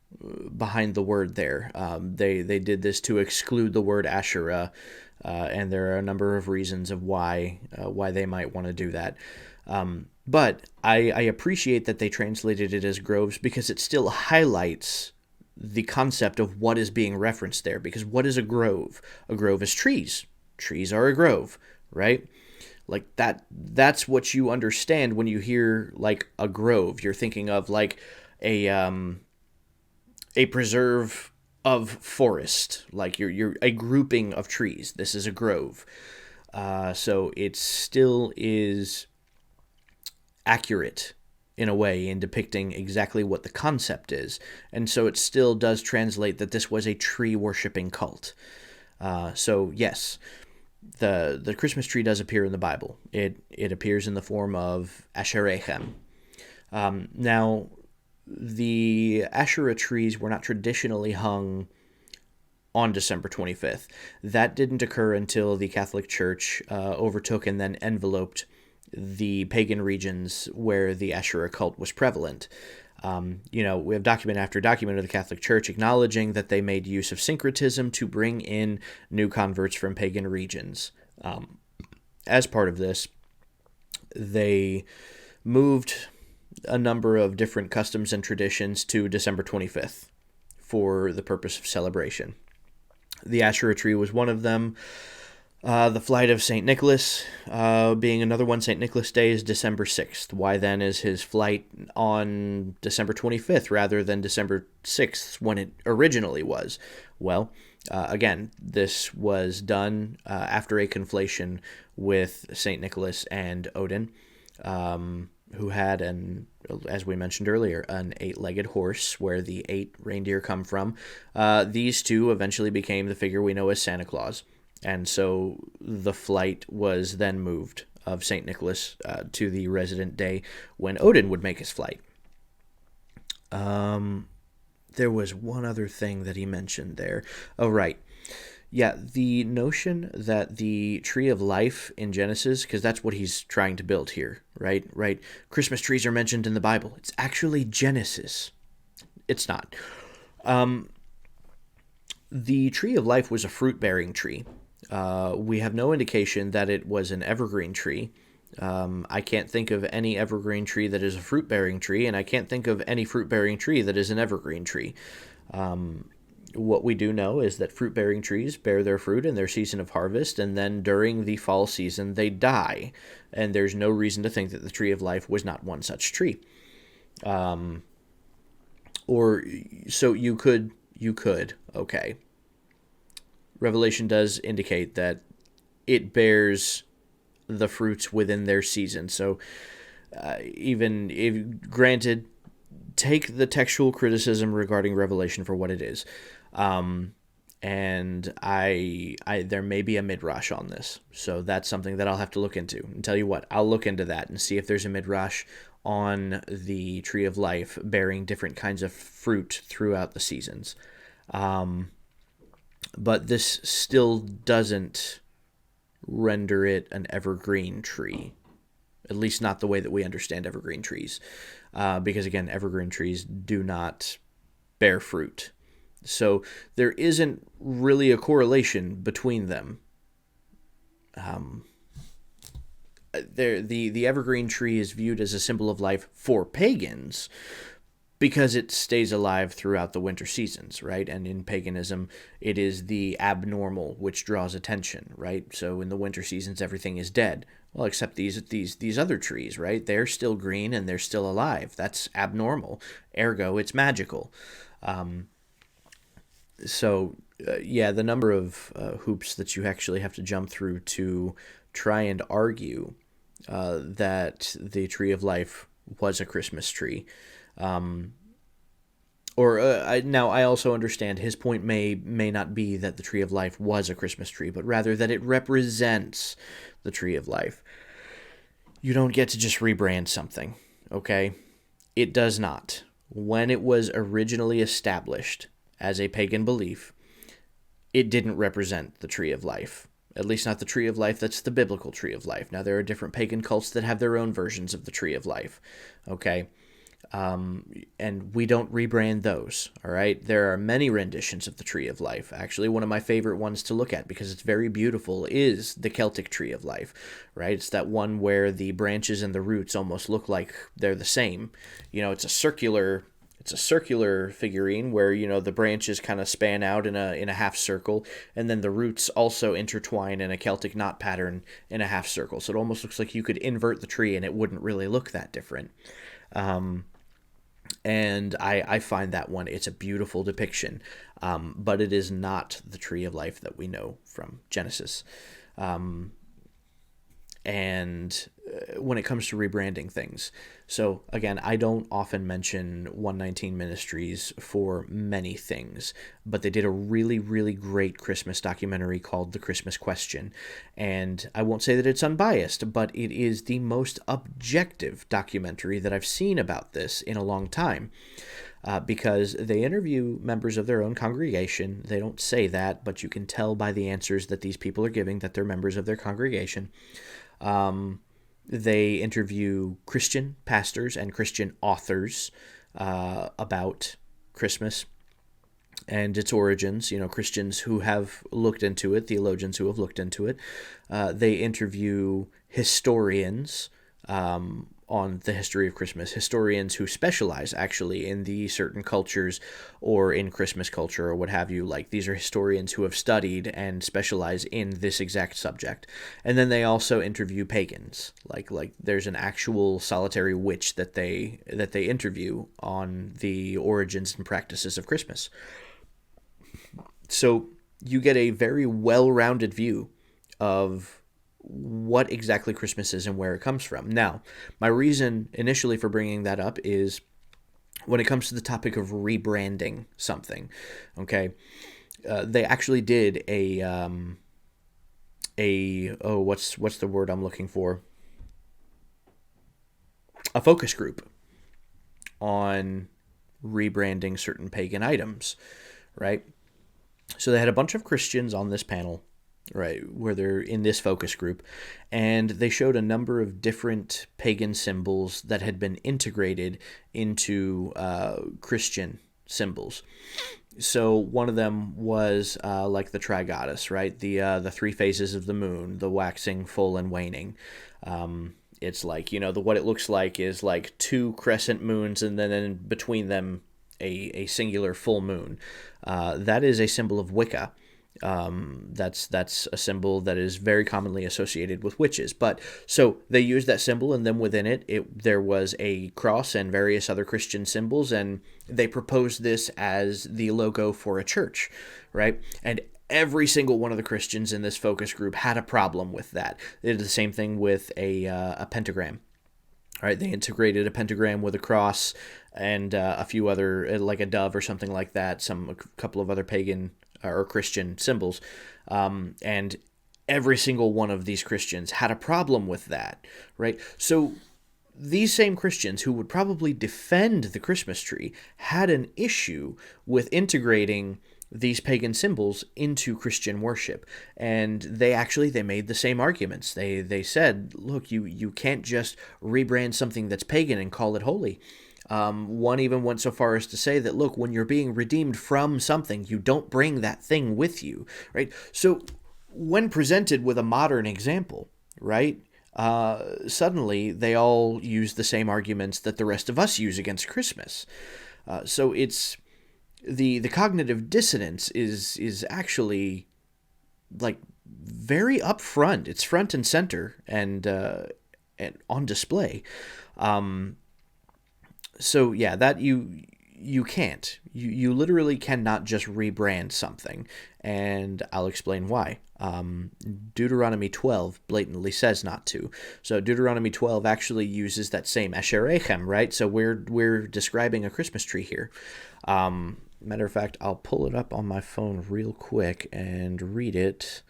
the word there. They did this to exclude the word Asherah, and there are a number of reasons of why they might want to do that. But I appreciate that they translated it as groves because it still highlights the concept of what is being referenced there. Because what is a grove? A grove is trees. Trees are a grove, right? Like that's what you understand when you hear like a grove. You're thinking of like a preserve of forest, like you're a grouping of trees. This is a grove. So it still is accurate in a way in depicting exactly what the concept is. And so it still does translate that this was a tree worshipping cult. So yes, the Christmas tree does appear in the Bible. It appears in the form of Asherechem. Now, the Asherah trees were not traditionally hung on December 25th. That didn't occur until the Catholic Church overtook and then enveloped the pagan regions where the Asherah cult was prevalent. We have document after document of the Catholic Church acknowledging that they made use of syncretism to bring in new converts from pagan regions. As part of this, they moved a number of different customs and traditions to December 25th for the purpose of celebration. The Asherah tree was one of them. The flight of St. Nicholas being another one. St. Nicholas Day is December 6th. Why then is his flight on December 25th rather than December 6th when it originally was? Well, again, this was done after a conflation with St. Nicholas and Odin, who had, as we mentioned earlier, an 8-legged horse where the 8 reindeer come from. These two eventually became the figure we know as Santa Claus. And so the flight was then moved of St. Nicholas to the resident day when Odin would make his flight. There was one other thing that he mentioned there. Oh, right. Yeah, the notion that the tree of life in Genesis, because that's what he's trying to build here, right? Right. Christmas trees are mentioned in the Bible. It's actually Genesis. It's not. The tree of life was a fruit-bearing tree. We have no indication that it was an evergreen tree. I can't think of any evergreen tree that is a fruit-bearing tree, and I can't think of any fruit-bearing tree that is an evergreen tree. What we do know is that fruit-bearing trees bear their fruit in their season of harvest, and then during the fall season they die. And there's no reason to think that the tree of life was not one such tree. Or so you could, okay, Revelation does indicate that it bears the fruits within their season. So even if granted, take the textual criticism regarding Revelation for what it is. And I there may be a midrash on this, so that's something that I'll have to look into. And tell you what, I'll look into that and see if there's a midrash on the tree of life bearing different kinds of fruit throughout the seasons. But this still doesn't render it an evergreen tree, at least not the way that we understand evergreen trees, because again, evergreen trees do not bear fruit. So there isn't really a correlation between them. The evergreen tree is viewed as a symbol of life for pagans because it stays alive throughout the winter seasons, right? And in paganism, it is the abnormal which draws attention, right? So in the winter seasons, everything is dead. Well, except these other trees, right? They're still green and they're still alive. That's abnormal. Ergo, it's magical. Yeah, the number of hoops that you actually have to jump through to try and argue that the tree of life was a Christmas tree. Now, I also understand his point may not be that the tree of life was a Christmas tree, but rather that it represents the tree of life. You don't get to just rebrand something, okay? It does not. When it was originally established as a pagan belief, it didn't represent the tree of life. At least not the tree of life that's the biblical tree of life. Now, there are different pagan cults that have their own versions of the tree of life, okay? And we don't rebrand those, all right? There are many renditions of the tree of life. Actually, one of my favorite ones to look at, because it's very beautiful, is the Celtic tree of life, right? It's that one where the branches and the roots almost look like they're the same. You know, it's a circular figurine where, you know, the branches kind of span out in a half circle, and then the roots also intertwine in a Celtic knot pattern in a half circle. So it almost looks like you could invert the tree and it wouldn't really look that different. And I find that one, it's a beautiful depiction, but it is not the tree of life that we know from Genesis. And when it comes to rebranding things. So again, I don't often mention 119 Ministries for many things, but they did a really, really great Christmas documentary called The Christmas Question. And I won't say that it's unbiased, but it is the most objective documentary that I've seen about this in a long time. Because they interview members of their own congregation. They don't say that, but you can tell by the answers that these people are giving that they're members of their congregation. They interview Christian pastors and Christian authors about Christmas and its origins, you know, Christians who have looked into it, theologians who have looked into it. They interview historians on the history of Christmas, historians who specialize actually in the certain cultures or in Christmas culture or what have you. Like, these are historians who have studied and specialize in this exact subject. And then they also interview pagans. Like there's an actual solitary witch that they interview on the origins and practices of Christmas. So you get a very well-rounded view of what exactly Christmas is and where it comes from. Now, my reason initially for bringing that up is when it comes to the topic of rebranding something, okay, they actually did what's the word I'm looking for? A focus group on rebranding certain pagan items, right? So they had a bunch of Christians on this panel, right, where they're in this focus group, and they showed a number of different pagan symbols that had been integrated into Christian symbols. So one of them was like the trigoddess, right, the three phases of the moon, the waxing, full, and waning. It's like, you know, what it looks like is like two crescent moons, and then in between them a singular full moon. That is a symbol of Wicca. That's a symbol that is very commonly associated with witches. But so they used that symbol, and then within it there was a cross and various other Christian symbols, and they proposed this as the logo for a church, right? And every single one of the Christians in this focus group had a problem with that. They did the same thing with a pentagram. All right, they integrated a pentagram with a cross and a few other, like a dove or something like that, a couple of other pagan or Christian symbols, and every single one of these Christians had a problem with that, right? So these same Christians who would probably defend the Christmas tree had an issue with integrating these pagan symbols into Christian worship. And they made the same arguments. They said, look, you can't just rebrand something that's pagan and call it holy. One even went so far as to say that, look, when you're being redeemed from something, you don't bring that thing with you, right? So when presented with a modern example, right, suddenly they all use the same arguments that the rest of us use against Christmas. So it's the cognitive dissonance is actually like very upfront. It's front and center and on display. So yeah, that you can't. You literally cannot just rebrand something, and I'll explain why. Deuteronomy 12 blatantly says not to. So Deuteronomy 12 actually uses that same Asherechem, right? So we're describing a Christmas tree here. Matter of fact, I'll pull it up on my phone real quick and read it.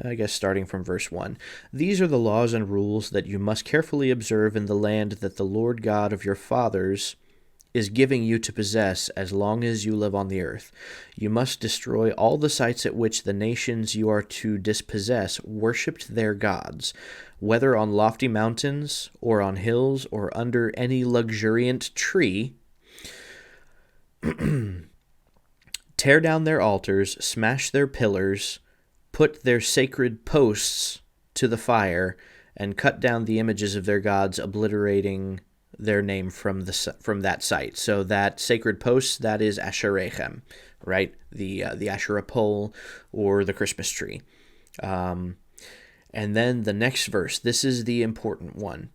I guess starting from verse 1. These are the laws and rules that you must carefully observe in the land that the Lord God of your fathers is giving you to possess as long as you live on the earth. You must destroy all the sites at which the nations you are to dispossess worshipped their gods, whether on lofty mountains or on hills or under any luxuriant tree. Tear down their altars, smash their pillars, put their sacred posts to the fire, and cut down the images of their gods, obliterating their name from that site. So that sacred post, that is Asherechem, right? The Asherah pole or the Christmas tree. And then the next verse, this is the important one.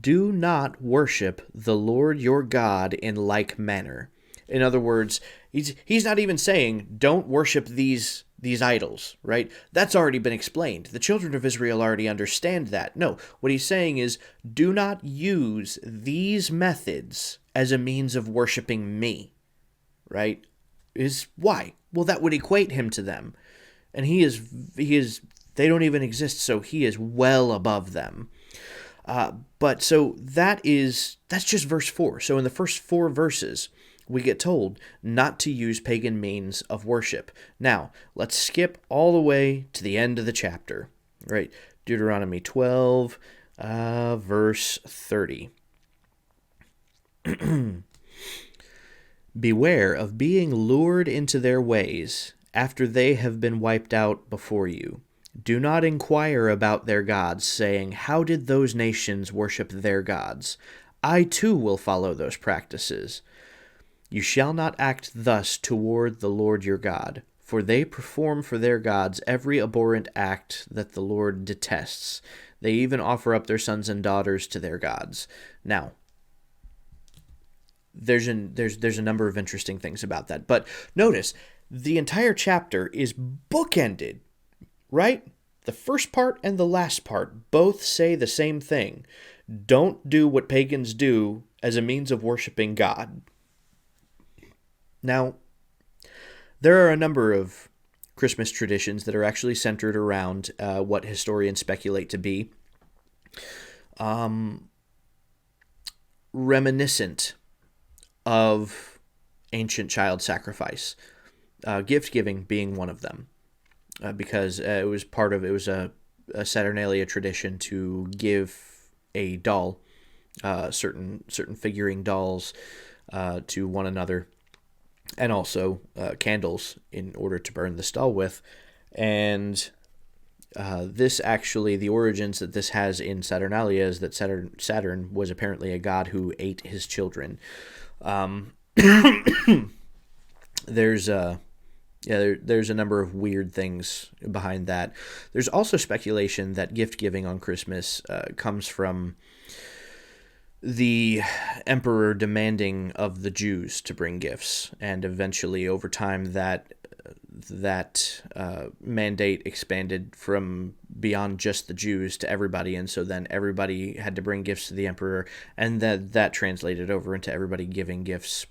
Do not worship the Lord your God in like manner. In other words, he's not even saying don't worship these idols, right? That's already been explained. The children of Israel already understand that. No, what he's saying is do not use these methods as a means of worshiping me, right? Is why? Well, that would equate him to them. And he is they don't even exist, so he is well above them. But so that's just verse 4. So in the first 4 verses, we get told not to use pagan means of worship. Now, let's skip all the way to the end of the chapter, right? Deuteronomy 12, verse 30. Beware of being lured into their ways after they have been wiped out before you. Do not inquire about their gods, saying, how did those nations worship their gods? I too will follow those practices. You shall not act thus toward the Lord your God, for they perform for their gods every abhorrent act that the Lord detests. They even offer up their sons and daughters to their gods. Now, there's a number of interesting things about that. But notice, the entire chapter is bookended, right? The first part and the last part both say the same thing. Don't do what pagans do as a means of worshiping God. Now, there are a number of Christmas traditions that are actually centered around what historians speculate to be reminiscent of ancient child sacrifice, gift giving being one of them, because it was a Saturnalia tradition to give a doll, certain figuring dolls, to one another. And also candles in order to burn this doll with. And this actually, the origins that this has in Saturnalia is that Saturn was apparently a god who ate his children. There's a number of weird things behind that. There's also speculation that gift giving on Christmas comes from the emperor demanding of the Jews to bring gifts, and eventually over time that that mandate expanded from beyond just the Jews to everybody, and so then everybody had to bring gifts to the emperor, and that translated over into everybody giving gifts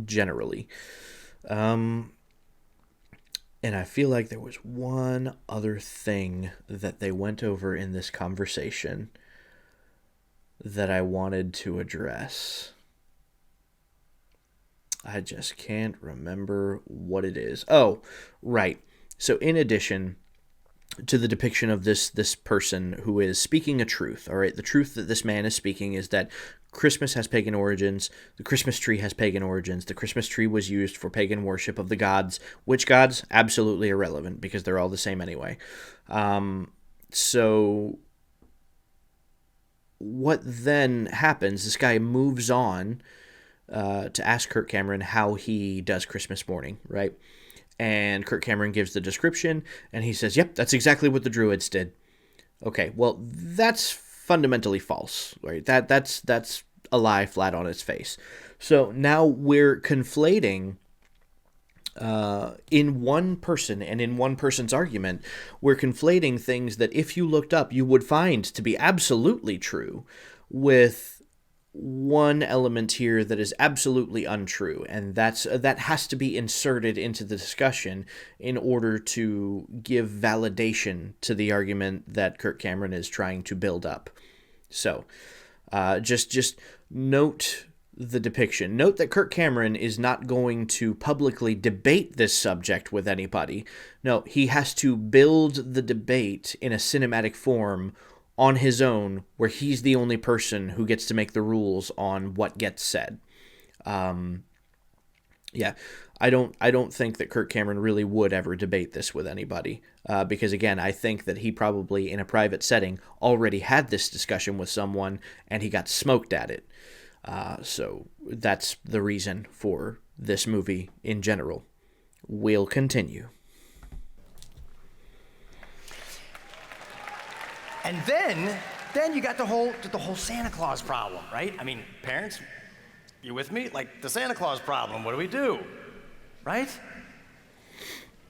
generally. And I feel like there was one other thing that they went over in this conversation that I wanted to address. I just can't remember what it is. Oh, right. So in addition to the depiction of this person who is speaking a truth, all right, the truth that this man is speaking is that Christmas has pagan origins, the Christmas tree has pagan origins, the Christmas tree was used for pagan worship of the gods. Which gods? Absolutely irrelevant, because they're all the same anyway. So what then happens, this guy moves on to ask Kirk Cameron how he does Christmas morning, right? And Kirk Cameron gives the description, and he says, yep, that's exactly what the Druids did. Okay, well, that's fundamentally false, right? That's a lie flat on its face. So now we're conflating in one person and in one person's argument, we're conflating things that if you looked up, you would find to be absolutely true with one element here that is absolutely untrue, and that has to be inserted into the discussion in order to give validation to the argument that Kirk Cameron is trying to build up. So, just note the depiction. Note that Kirk Cameron is not going to publicly debate this subject with anybody. No, he has to build the debate in a cinematic form on his own, where he's the only person who gets to make the rules on what gets said. Yeah, I don't think that Kirk Cameron really would ever debate this with anybody, because again, I think that he probably in a private setting already had this discussion with someone and he got smoked at it. So that's the reason for this movie in general. We'll continue. And then you got the whole Santa Claus problem, right? I mean, parents, you with me? Like, the Santa Claus problem, what do we do? Right?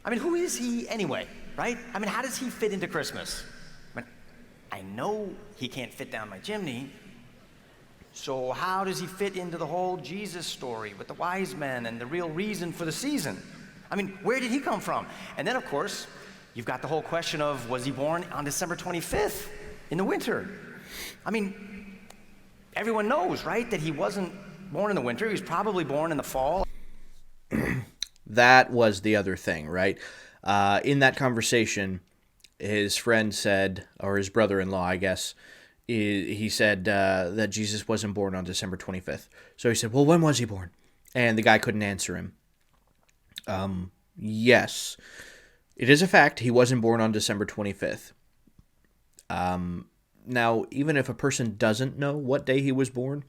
I mean, who is he anyway, right? I mean, how does he fit into Christmas? I mean, I know he can't fit down my chimney, so how does he fit into the whole Jesus story with the wise men and the real reason for the season? I mean, where did he come from? And then, of course, you've got the whole question of, was he born on December 25th in the winter? I mean, everyone knows, right, that he wasn't born in the winter. He was probably born in the fall. That was the other thing, right? In that conversation, his friend said, or his brother-in-law, I guess, he said that Jesus wasn't born on December 25th. So he said, well, when was he born? And the guy couldn't answer him. Yes. It is a fact he wasn't born on December 25th. Now, even if a person doesn't know what day he was born,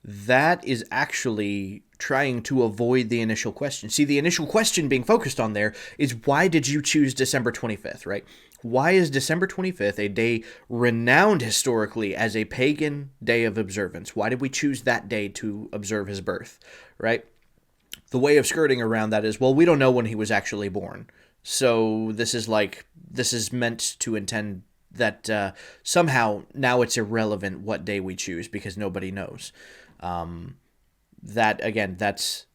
that is actually trying to avoid the initial question. See, the initial question being focused on there is, why did you choose December 25th, right? Why is December 25th a day renowned historically as a pagan day of observance? Why did we choose that day to observe his birth, right? The way of skirting around that is, well, we don't know when he was actually born. So this is meant to intend that somehow now it's irrelevant what day we choose because nobody knows. That again, that's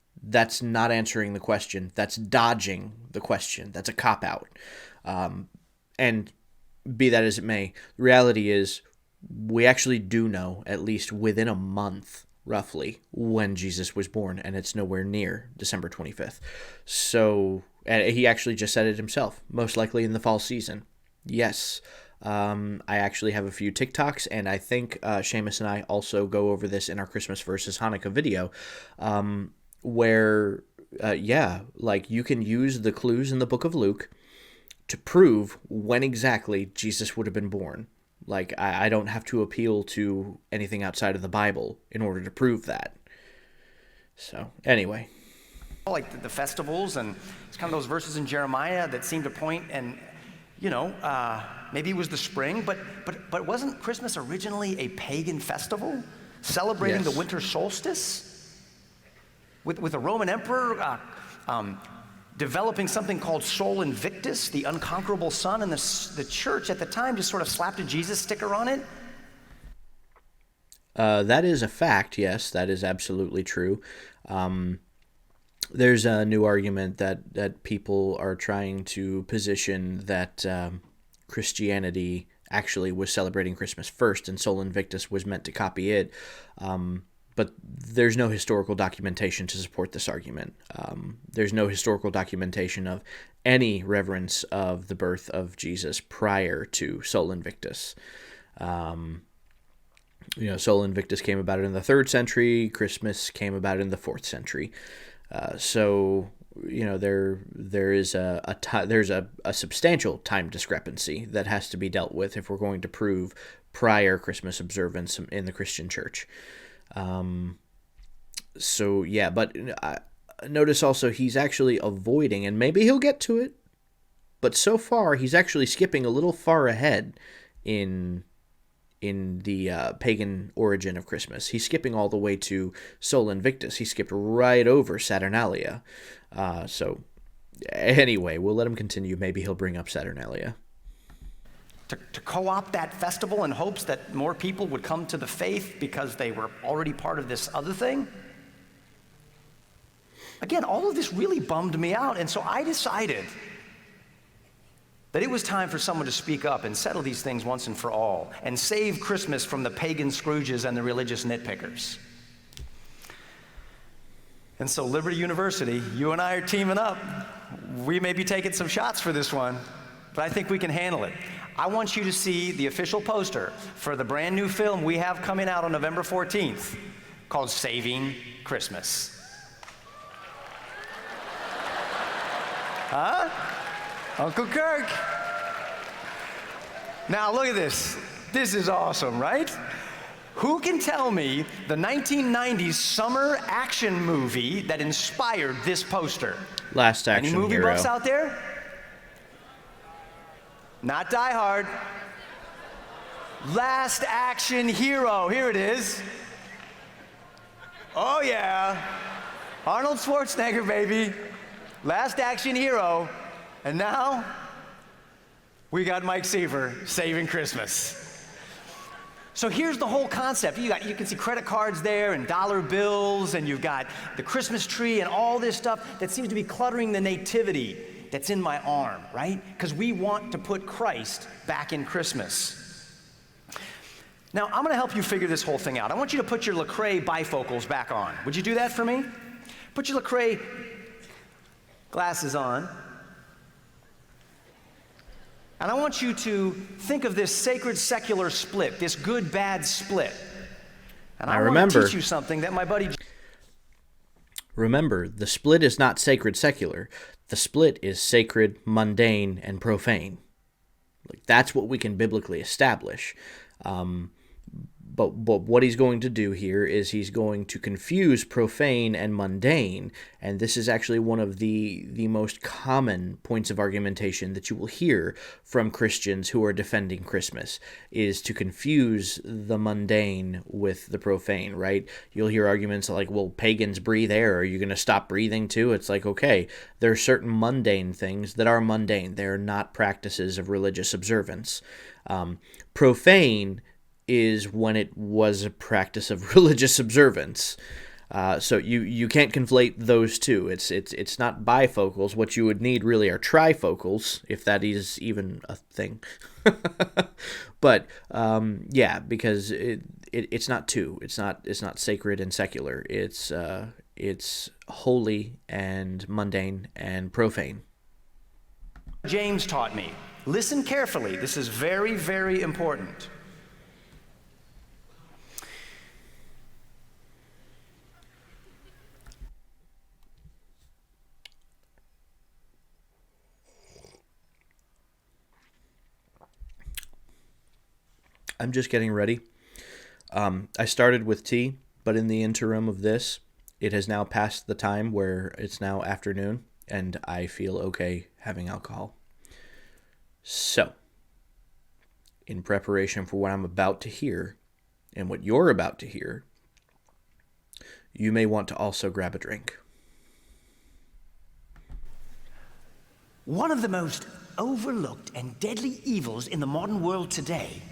not answering the question. That's dodging the question. That's a cop-out. And be that as it may, the reality is we actually do know, at least within a month, roughly, when Jesus was born, and it's nowhere near December 25th. So, and he actually just said it himself, most likely in the fall season. Yes. I actually have a few TikToks, and I think Seamus and I also go over this in our Christmas versus Hanukkah video, where, you can use the clues in the book of Luke to prove when exactly Jesus would have been born. Like, I don't have to appeal to anything outside of the Bible in order to prove that. So, anyway. Like the festivals, and it's kind of those verses in Jeremiah that seem to point, and, maybe it was the spring, but wasn't Christmas originally a pagan festival celebrating the winter solstice? With a Roman emperor developing something called Sol Invictus, the unconquerable sun, and the church at the time just sort of slapped a Jesus sticker on it? That is a fact, yes, that is absolutely true. There's a new argument that people are trying to position that Christianity actually was celebrating Christmas first, and Sol Invictus was meant to copy it. But there's no historical documentation to support this argument. There's no historical documentation of any reverence of the birth of Jesus prior to Sol Invictus. Sol Invictus came about in the 3rd century. Christmas came about in the 4th century. There is a substantial time discrepancy that has to be dealt with if we're going to prove prior Christmas observance in the Christian church. But notice also he's actually avoiding, and maybe he'll get to it, but so far he's actually skipping a little far ahead in the pagan origin of Christmas. He's skipping all the way to Sol Invictus. He skipped right over Saturnalia. Anyway, we'll let him continue. Maybe he'll bring up Saturnalia. To co-opt that festival in hopes that more people would come to the faith because they were already part of this other thing? Again, all of this really bummed me out, and so I decided that it was time for someone to speak up and settle these things once and for all and save Christmas from the pagan Scrooges and the religious nitpickers. And so Liberty University, you and I are teaming up. We may be taking some shots for this one, but I think we can handle it. I want you to see the official poster for the brand new film we have coming out on November 14th called Saving Christmas. Huh? Uncle Kirk. Now look at this. This is awesome, right? Who can tell me the 1990s summer action movie that inspired this poster? Last Action Hero. Any movie Hero. buffs out there? Not Die Hard. Last Action Hero. Here it is. Oh yeah. Arnold Schwarzenegger, baby. Last Action Hero. And now, we got Mike Seaver saving Christmas. So here's the whole concept. You can see credit cards there and dollar bills, and you've got the Christmas tree and all this stuff that seems to be cluttering the nativity that's in my arm, right? Because we want to put Christ back in Christmas. Now, I'm going to help you figure this whole thing out. I want you to put your Lecrae bifocals back on. Would you do that for me? Put your Lecrae glasses on. And I want you to think of this sacred-secular split, this good-bad split. And I want to teach you something that my buddy... Remember, the split is not sacred-secular. The split is sacred, mundane, and profane. That's what we can biblically establish. But what he's going to do here is he's going to confuse profane and mundane, and this is actually one of the most common points of argumentation that you will hear from Christians who are defending Christmas, is to confuse the mundane with the profane, right? You'll hear arguments like, well, pagans breathe air, are you going to stop breathing too? It's like, okay, there are certain mundane things that are mundane. They're not practices of religious observance. Profane is when it was a practice of religious observance. So you can't conflate those two. It's not bifocals. What you would need really are trifocals, if that is even a thing. But because it's not two. It's not sacred and secular. It's holy and mundane and profane. James taught me. Listen carefully. This is very, very important. I'm just getting ready. I started with tea, but in the interim of this, it has now passed the time where it's now afternoon, and I feel okay having alcohol. So, in preparation for what I'm about to hear, and what you're about to hear, you may want to also grab a drink. One of the most overlooked and deadly evils in the modern world today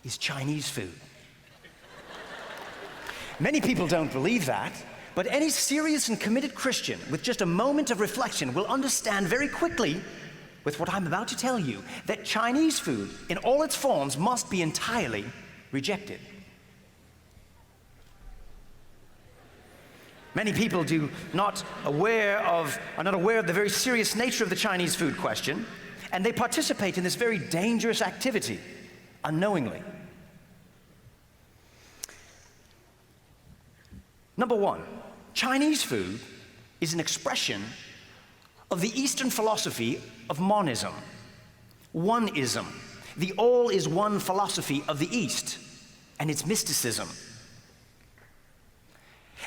is Chinese food. Many people don't believe that, but any serious and committed Christian with just a moment of reflection will understand very quickly, with what I'm about to tell you, that Chinese food in all its forms must be entirely rejected. Many people are not aware of the very serious nature of the Chinese food question, and they participate in this very dangerous activity unknowingly. Number one, Chinese food is an expression of the Eastern philosophy of monism, oneism, the all-is-one philosophy of the East and its mysticism.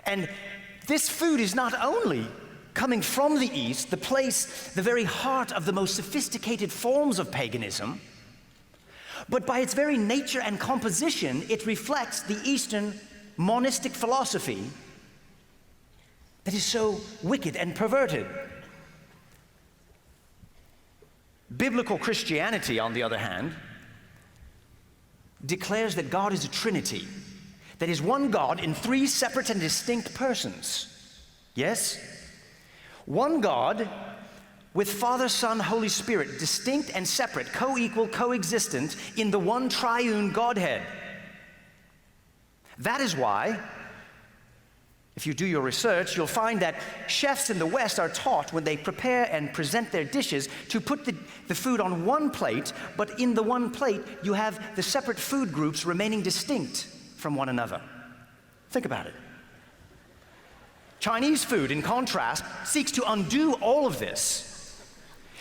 And this food is not only coming from the East, the very heart of the most sophisticated forms of paganism, but by its very nature and composition, it reflects the Eastern monistic philosophy that is so wicked and perverted. Biblical Christianity, on the other hand, declares that God is a Trinity, that is one God in three separate and distinct persons. Yes? One God with Father, Son, Holy Spirit, distinct and separate, co-equal, coexistent in the one triune Godhead. That is why, if you do your research, you'll find that chefs in the West are taught when they prepare and present their dishes to put the food on one plate, but in the one plate you have the separate food groups remaining distinct from one another. Think about it. Chinese food, in contrast, seeks to undo all of this.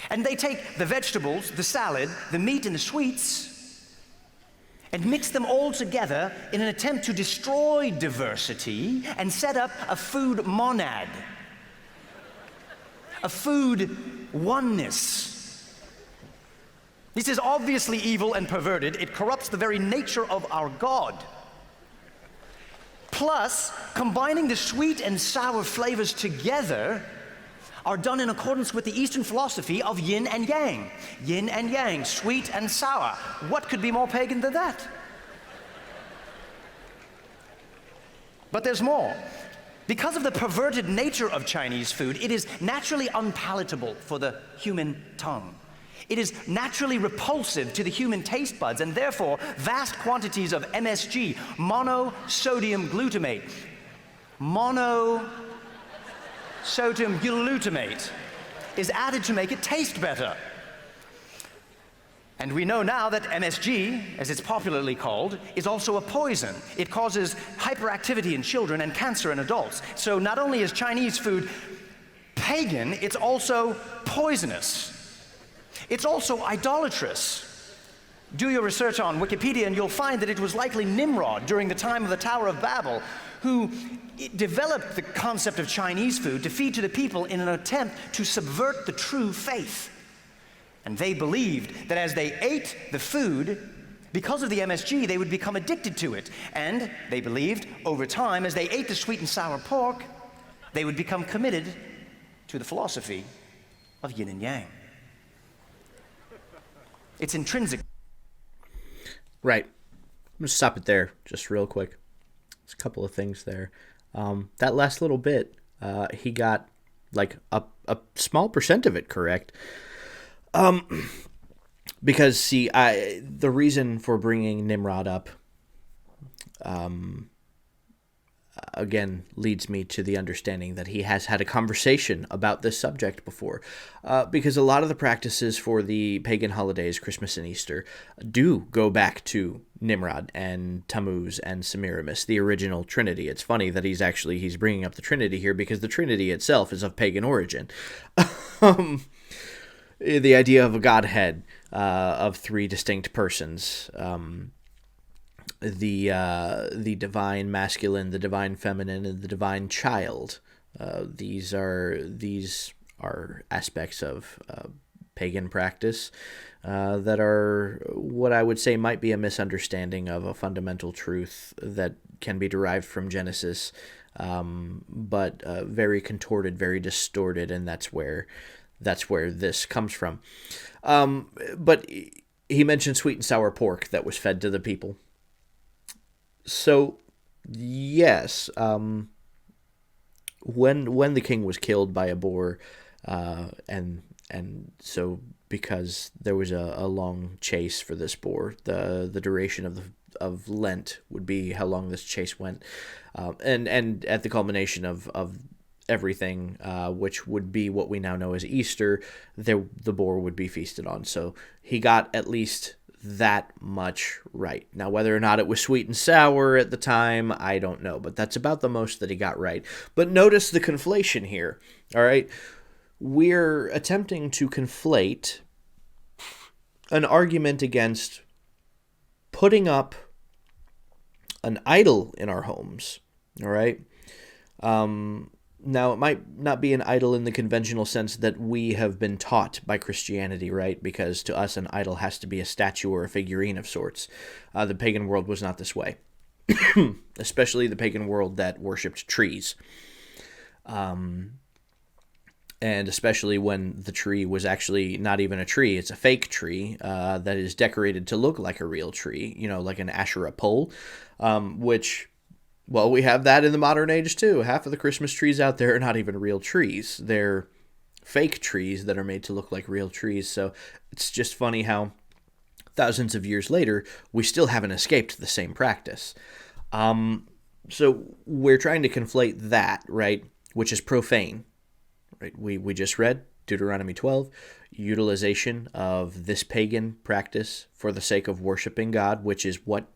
And they take the vegetables, the salad, the meat, and the sweets, and mix them all together in an attempt to destroy diversity and set up a food monad, a food oneness. This is obviously evil and perverted. It corrupts the very nature of our God. Plus, combining the sweet and sour flavors together are done in accordance with the Eastern philosophy of yin and yang. Yin and yang, sweet and sour. What could be more pagan than that? But there's more. Because of the perverted nature of Chinese food, it is naturally unpalatable for the human tongue. It is naturally repulsive to the human taste buds, and therefore vast quantities of MSG, monosodium glutamate, monosodium glutamate, is added to make it taste better. And we know now that MSG, as it's popularly called, is also a poison. It causes hyperactivity in children and cancer in adults. So not only is Chinese food pagan, it's also poisonous. It's also idolatrous. Do your research on Wikipedia and you'll find that it was likely Nimrod during the time of the Tower of Babel who developed the concept of Chinese food to feed to the people in an attempt to subvert the true faith. And they believed that as they ate the food, because of the MSG, they would become addicted to it. And they believed, over time, as they ate the sweet and sour pork, they would become committed to the philosophy of yin and yang. It's intrinsic. Right. I'm going to stop it there just real quick. There's a couple of things there. That last little bit, he got like a small percent of it correct. Because, see, the reason for bringing Nimrod up, again, leads me to the understanding that he has had a conversation about this subject before. Because a lot of the practices for the pagan holidays, Christmas and Easter, do go back to Nimrod and Tammuz and Semiramis, the original Trinity. It's funny that he's bringing up the Trinity here because the Trinity itself is of pagan origin. The idea of a godhead of three distinct persons, the divine masculine, the divine feminine, and the divine child. These are aspects of pagan practice that are what I would say might be a misunderstanding of a fundamental truth that can be derived from Genesis, but very contorted, very distorted, and that's where that's where this comes from. But he mentioned sweet and sour pork that was fed to the people. So, yes, when the king was killed by a boar, and so because there was a long chase for this boar, the duration of Lent would be how long this chase went, and at the culmination of everything, which would be what we now know as Easter, the boar would be feasted on. So he got at least that much right. Now, whether or not it was sweet and sour at the time, I don't know, but that's about the most that he got right. But notice the conflation here, all right? We're attempting to conflate an argument against putting up an idol in our homes, all right? Now, it might not be an idol in the conventional sense that we have been taught by Christianity, right? Because to us, an idol has to be a statue or a figurine of sorts. The pagan world was not this way, especially the pagan world that worshipped trees. And especially when the tree was actually not even a tree, it's a fake tree that is decorated to look like a real tree, like an Asherah pole, which... Well, we have that in the modern age, too. Half of the Christmas trees out there are not even real trees. They're fake trees that are made to look like real trees. So it's just funny how thousands of years later, we still haven't escaped the same practice. So we're trying to conflate that, right, which is profane. Right? We just read Deuteronomy 12, utilization of this pagan practice for the sake of worshiping God, which is what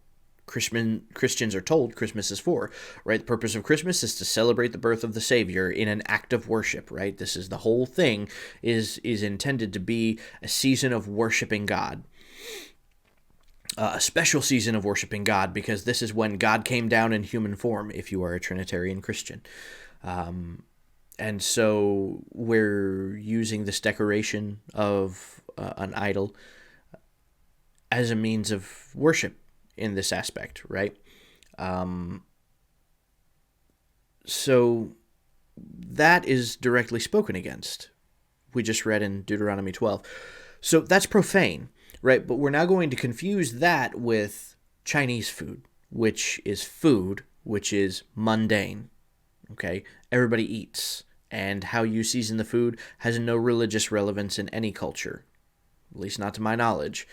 Christians are told Christmas is for, right? The purpose of Christmas is to celebrate the birth of the Savior in an act of worship, right? This is the whole thing is intended to be a season of worshiping God, a special season of worshiping God, because this is when God came down in human form, if you are a Trinitarian Christian. And so we're using this decoration of an idol as a means of worship in this aspect, right? So that is directly spoken against. We just read in Deuteronomy 12. So that's profane, right? But we're now going to confuse that with Chinese food, which is mundane, okay? Everybody eats, and how you season the food has no religious relevance in any culture, at least not to my knowledge.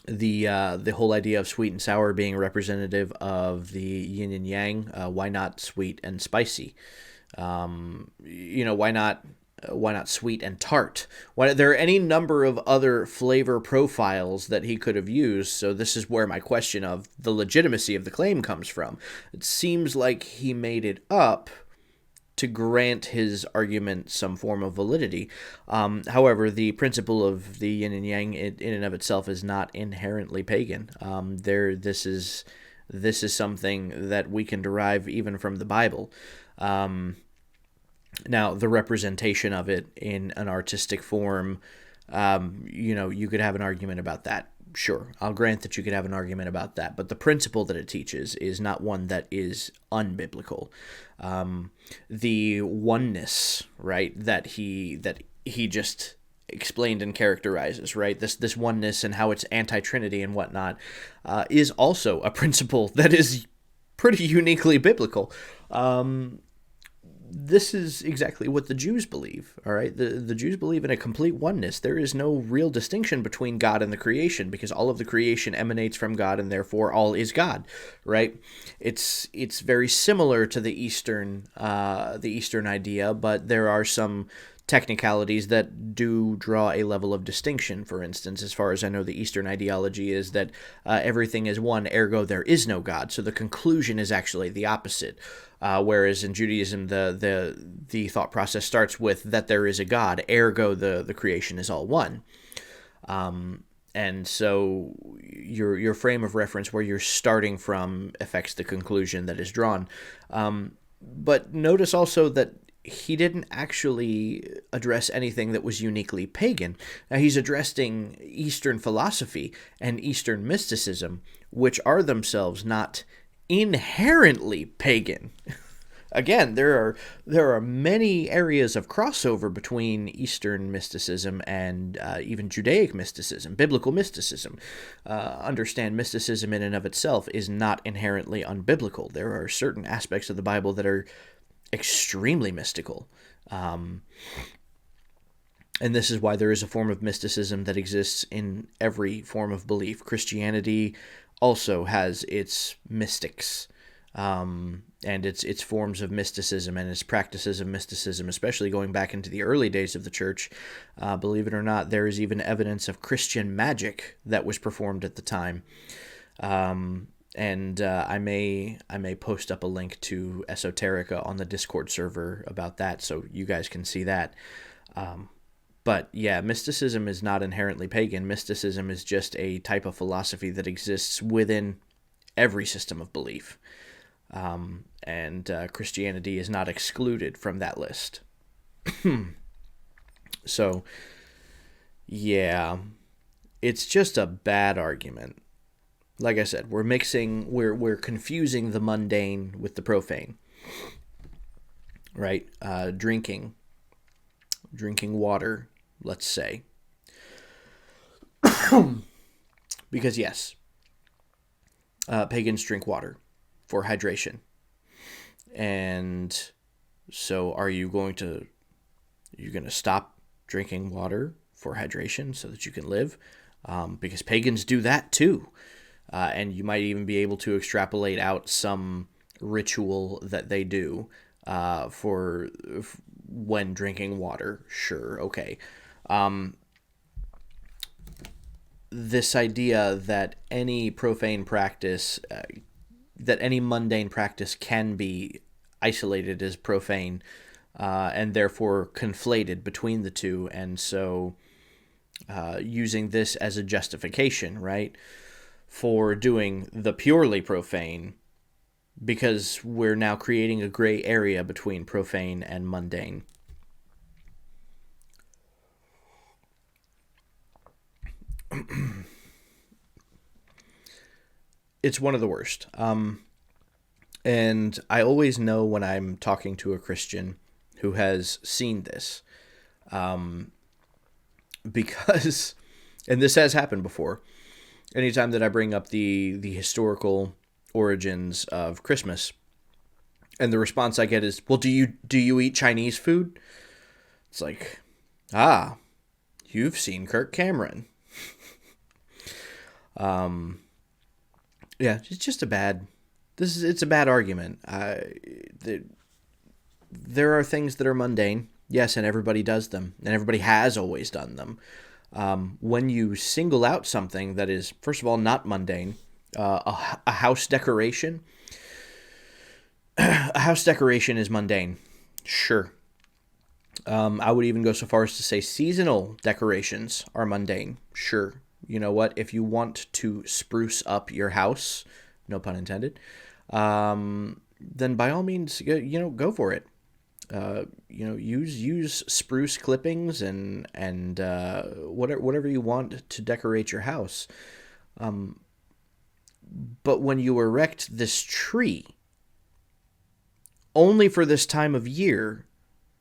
The whole idea of sweet and sour being representative of the yin and yang, why not sweet and spicy? Why not sweet and tart? There are any number of other flavor profiles that he could have used, so this is where my question of the legitimacy of the claim comes from. It seems like he made it up to grant his argument some form of validity. However, the principle of the yin and yang in and of itself is not inherently pagan. This is something that we can derive even from the Bible. Now, the representation of it in an artistic form, you could have an argument about that. Sure, I'll grant that you could have an argument about that, but the principle that it teaches is not one that is unbiblical. The oneness, right, that he just explained and characterizes, right, this oneness and how it's anti-Trinity and whatnot, is also a principle that is pretty uniquely biblical. This is exactly what the Jews believe, all right? The Jews believe in a complete oneness. There is no real distinction between God and the creation, because all of the creation emanates from God, and therefore all is God, right? It's very similar to the Eastern idea, but there are some technicalities that do draw a level of distinction. For instance, as far as I know, the Eastern ideology is that everything is one, ergo there is no God. So the conclusion is actually the opposite. Whereas in Judaism, the thought process starts with that there is a God, ergo the creation is all one. And so your frame of reference where you're starting from affects the conclusion that is drawn. But notice also that he didn't actually address anything that was uniquely pagan. Now, he's addressing Eastern philosophy and Eastern mysticism, which are themselves not inherently pagan. Again, there are many areas of crossover between Eastern mysticism and even Judaic mysticism, biblical mysticism. Understand, mysticism in and of itself is not inherently unbiblical. There are certain aspects of the Bible that are extremely mystical. And this is why there is a form of mysticism that exists in every form of belief. Christianity also has its mystics, and its forms of mysticism and its practices of mysticism, especially going back into the early days of the church. Believe it or not, there is even evidence of Christian magic that was performed at the time. And I may post up a link to Esoterica on the Discord server about that, so you guys can see that. But yeah, mysticism is not inherently pagan. Mysticism is just a type of philosophy that exists within every system of belief. And Christianity is not excluded from that list. So, yeah, it's just a bad argument. Like I said, we're confusing the mundane with the profane. Right? Drinking water, let's say. Because yes, pagans drink water for hydration. And so are you going to stop drinking water for hydration so that you can live? Because pagans do that too. And you might even be able to extrapolate out some ritual that they do for when drinking water. Sure, okay. This idea that any profane practice, that any mundane practice can be isolated as profane, and therefore conflated between the two, and so using this as a justification, right, for doing the purely profane, because we're now creating a gray area between profane and mundane. It's one of the worst. And I always know when I'm talking to a Christian who has seen this. Because, and this has happened before, anytime that I bring up the historical origins of Christmas, and the response I get is, well, do you eat Chinese food? It's like, you've seen Kirk Cameron. Yeah, it's just it's a bad argument. There are things that are mundane, yes, and everybody does them, and everybody has always done them. When you single out something that is, first of all, not mundane, a house decoration, a house decoration is mundane, sure. I would even go so far as to say seasonal decorations are mundane, sure. You know what? If you want to spruce up your house, no pun intended, then by all means, go for it. Use spruce clippings and whatever you want to decorate your house. But when you erect this tree, only for this time of year,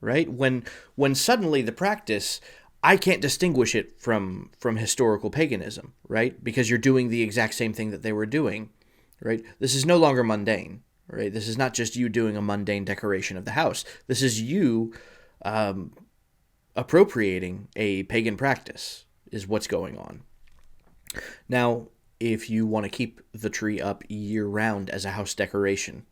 right? When suddenly the practice, I can't distinguish it from historical paganism, right? Because you're doing the exact same thing that they were doing, right? This is no longer mundane, right? This is not just you doing a mundane decoration of the house. This is you appropriating a pagan practice, is what's going on. Now, if you want to keep the tree up year-round as a house decoration,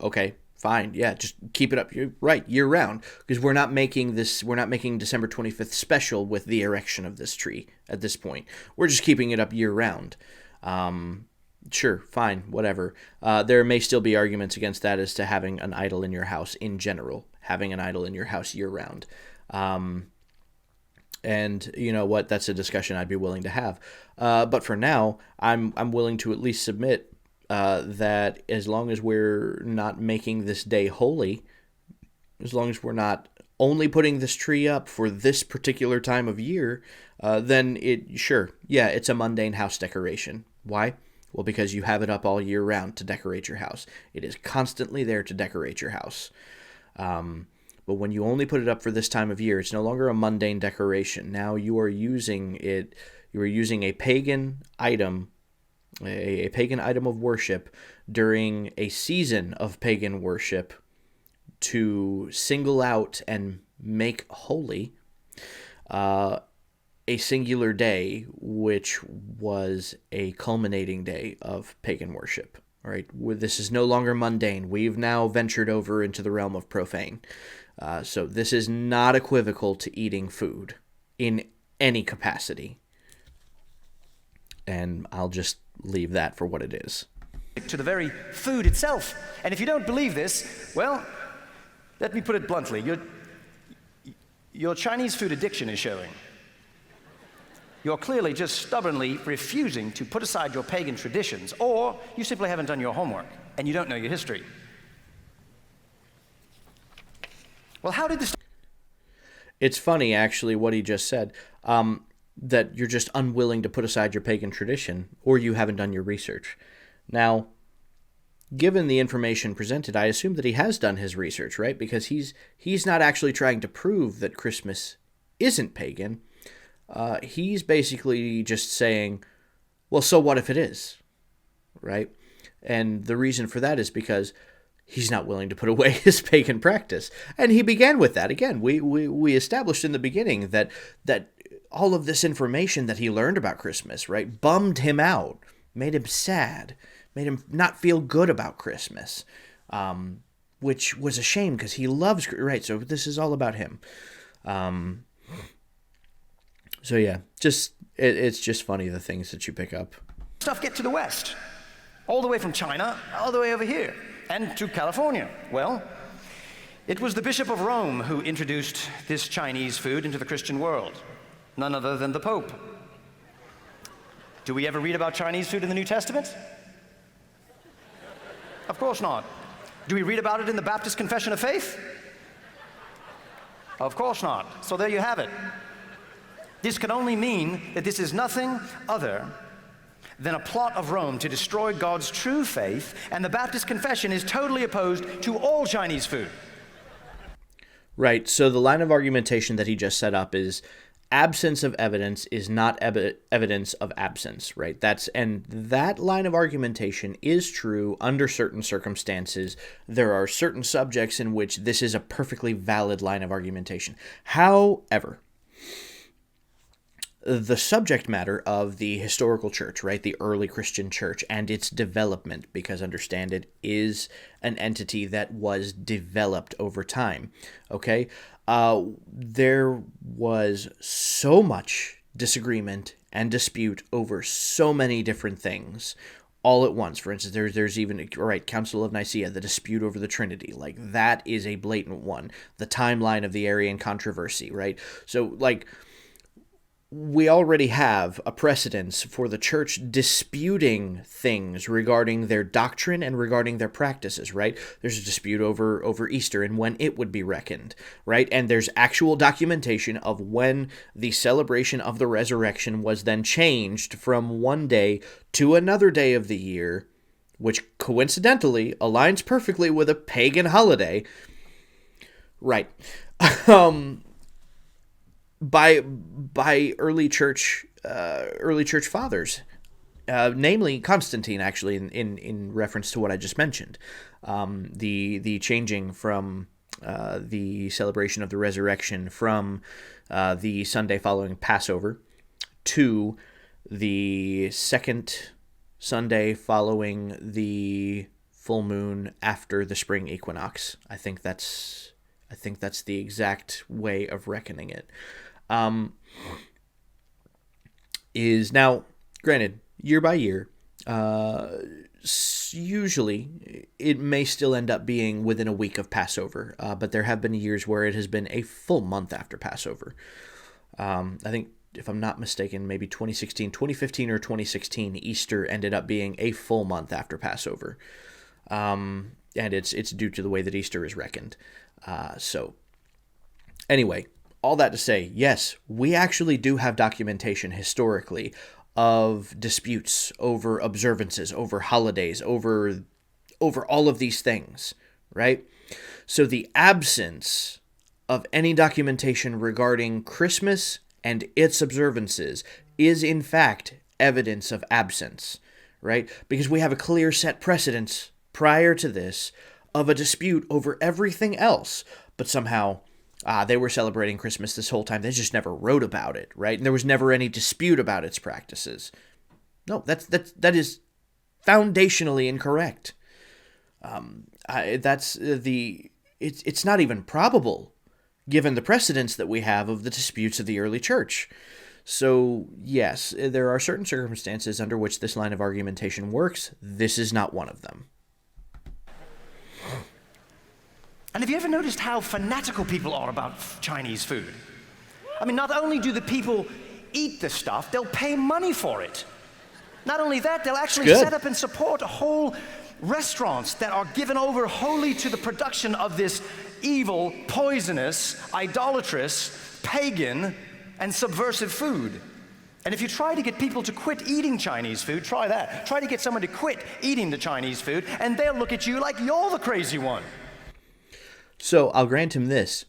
okay, fine, yeah, just keep it up. You're right, year-round, because we're not making December 25th special with the erection of this tree at this point. We're just keeping it up year-round. Sure, fine, whatever. There may still be arguments against that as to having an idol in your house in general, having an idol in your house year-round. And you know what? That's a discussion I'd be willing to have. But for now, I'm willing to at least submit that as long as we're not making this day holy, as long as we're not only putting this tree up for this particular time of year, then it's a mundane house decoration. Why? Well, because you have it up all year round to decorate your house. It is constantly there to decorate your house. But when you only put it up for this time of year, it's no longer a mundane decoration. Now you are using it. You are using a pagan item, a pagan item of worship during a season of pagan worship to single out and make holy a singular day, which was a culminating day of pagan worship. All right, this is no longer mundane. We've now ventured over into the realm of profane. So this is not equivocal to eating food in any capacity. And I'll just leave that for what it is. To the very food itself. And if you don't believe this, well, let me put it bluntly. Your Chinese food addiction is showing. You're clearly just stubbornly refusing to put aside your pagan traditions, or you simply haven't done your homework and you don't know your history. Well, how did this... It's funny, actually, what he just said, that you're just unwilling to put aside your pagan tradition, or you haven't done your research. Now, given the information presented, I assume that he has done his research, right? Because he's not actually trying to prove that Christmas isn't pagan. He's basically just saying, well, so what if it is, right? And the reason for that is because he's not willing to put away his pagan practice. And he began with that. Again, we established in the beginning that all of this information that he learned about Christmas, right, bummed him out, made him sad, made him not feel good about Christmas, which was a shame because he loves, right, so this is all about him. So yeah, it's just funny, the things that you pick up. Stuff get to the West, all the way from China, all the way over here, and to California. Well, it was the Bishop of Rome who introduced this Chinese food into the Christian world, none other than the Pope. Do we ever read about Chinese food in the New Testament? Of course not. Do we read about it in the Baptist Confession of Faith? Of course not. So there you have it. This can only mean that this is nothing other than a plot of Rome to destroy God's true faith, and the Baptist Confession is totally opposed to all Chinese food. Right, so the line of argumentation that he just set up is absence of evidence is not evidence of absence, right? And that line of argumentation is true under certain circumstances. There are certain subjects in which this is a perfectly valid line of argumentation. However, the subject matter of the historical church, right, the early Christian church and its development, because understand it is an entity that was developed over time, okay? There was so much disagreement and dispute over so many different things all at once. For instance, there's even, right, Council of Nicaea, the dispute over the Trinity. Like, that is a blatant one. The timeline of the Arian controversy, right? So, like, we already have a precedence for the church disputing things regarding their doctrine and regarding their practices, right? There's a dispute over Easter and when it would be reckoned, right? And there's actual documentation of when the celebration of the resurrection was then changed from one day to another day of the year, which coincidentally aligns perfectly with a pagan holiday. Right. By early church fathers, namely Constantine, actually, in reference to what I just mentioned, the changing from the celebration of the resurrection from the Sunday following Passover to the second Sunday following the full moon after the spring equinox. I think that's the exact way of reckoning it. Is now, granted, year by year, usually it may still end up being within a week of Passover, but there have been years where it has been a full month after Passover. I think, if I'm not mistaken, maybe 2015 or 2016, Easter ended up being a full month after Passover. And it's due to the way that Easter is reckoned. So anyway, all that to say, yes, we actually do have documentation historically of disputes over observances, over holidays, over all of these things, right? So the absence of any documentation regarding Christmas and its observances is in fact evidence of absence, right? Because we have a clear set precedence prior to this of a dispute over everything else, but somehow they were celebrating Christmas this whole time. They just never wrote about it, right? And there was never any dispute about its practices. No, that is foundationally incorrect. It's not even probable, given the precedents that we have of the disputes of the early church. So, yes, there are certain circumstances under which this line of argumentation works. This is not one of them. And have you ever noticed how fanatical people are about Chinese food? I mean, not only do the people eat the stuff, they'll pay money for it. Not only that, they'll actually set up and support whole restaurants that are given over wholly to the production of this evil, poisonous, idolatrous, pagan, and subversive food. And if you try to get people to quit eating Chinese food, try that. Try to get someone to quit eating the Chinese food, and they'll look at you like you're the crazy one. So I'll grant him this.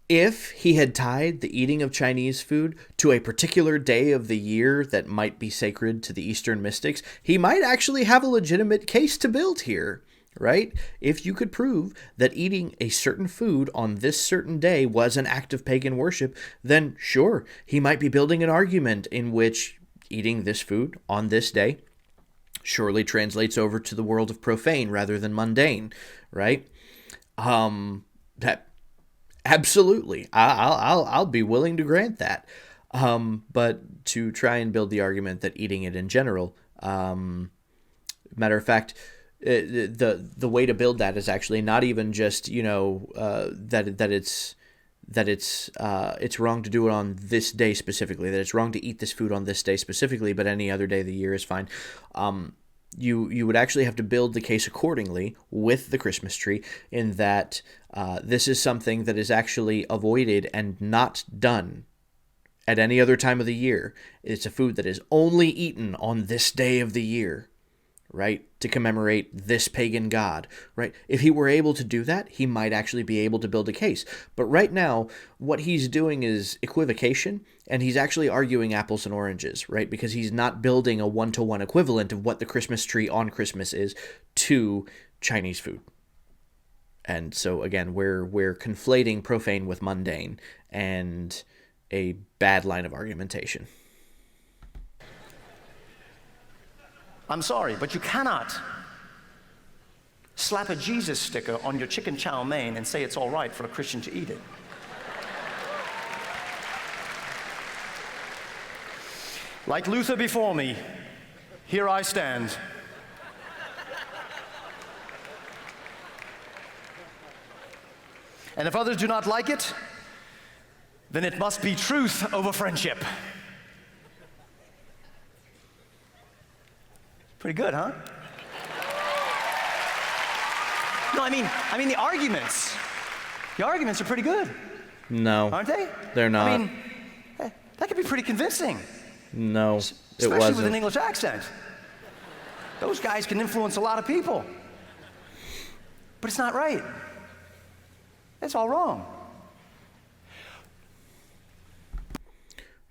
If he had tied the eating of Chinese food to a particular day of the year that might be sacred to the Eastern mystics, he might actually have a legitimate case to build here, right? If you could prove that eating a certain food on this certain day was an act of pagan worship, then sure, he might be building an argument in which eating this food on this day surely translates over to the world of profane rather than mundane, right? That absolutely, I'll be willing to grant that. But to try and build the argument that eating it in general, matter of fact, the way to build that is actually not even just that it's wrong to do it on this day specifically, that it's wrong to eat this food on this day specifically, but any other day of the year is fine. You would actually have to build the case accordingly with the Christmas tree, in that this is something that is actually avoided and not done at any other time of the year. It's a food that is only eaten on this day of the year, right, to commemorate this pagan god, right? If he were able to do that, he might actually be able to build a case. But right now, what he's doing is equivocation, and he's actually arguing apples and oranges, right? Because he's not building a one-to-one equivalent of what the Christmas tree on Christmas is to Chinese food. And so, again, we're conflating profane with mundane, and a bad line of argumentation. I'm sorry, but you cannot slap a Jesus sticker on your chicken chow mein and say it's all right for a Christian to eat it. Like Luther before me, here I stand. And if others do not like it, then it must be truth over friendship. Pretty good, huh? No, I mean the arguments are pretty good. No. Aren't they? They're not. I mean, that could be pretty convincing. No, it Especially wasn't. with an English accent. Those guys can influence a lot of people. But it's not right. It's all wrong.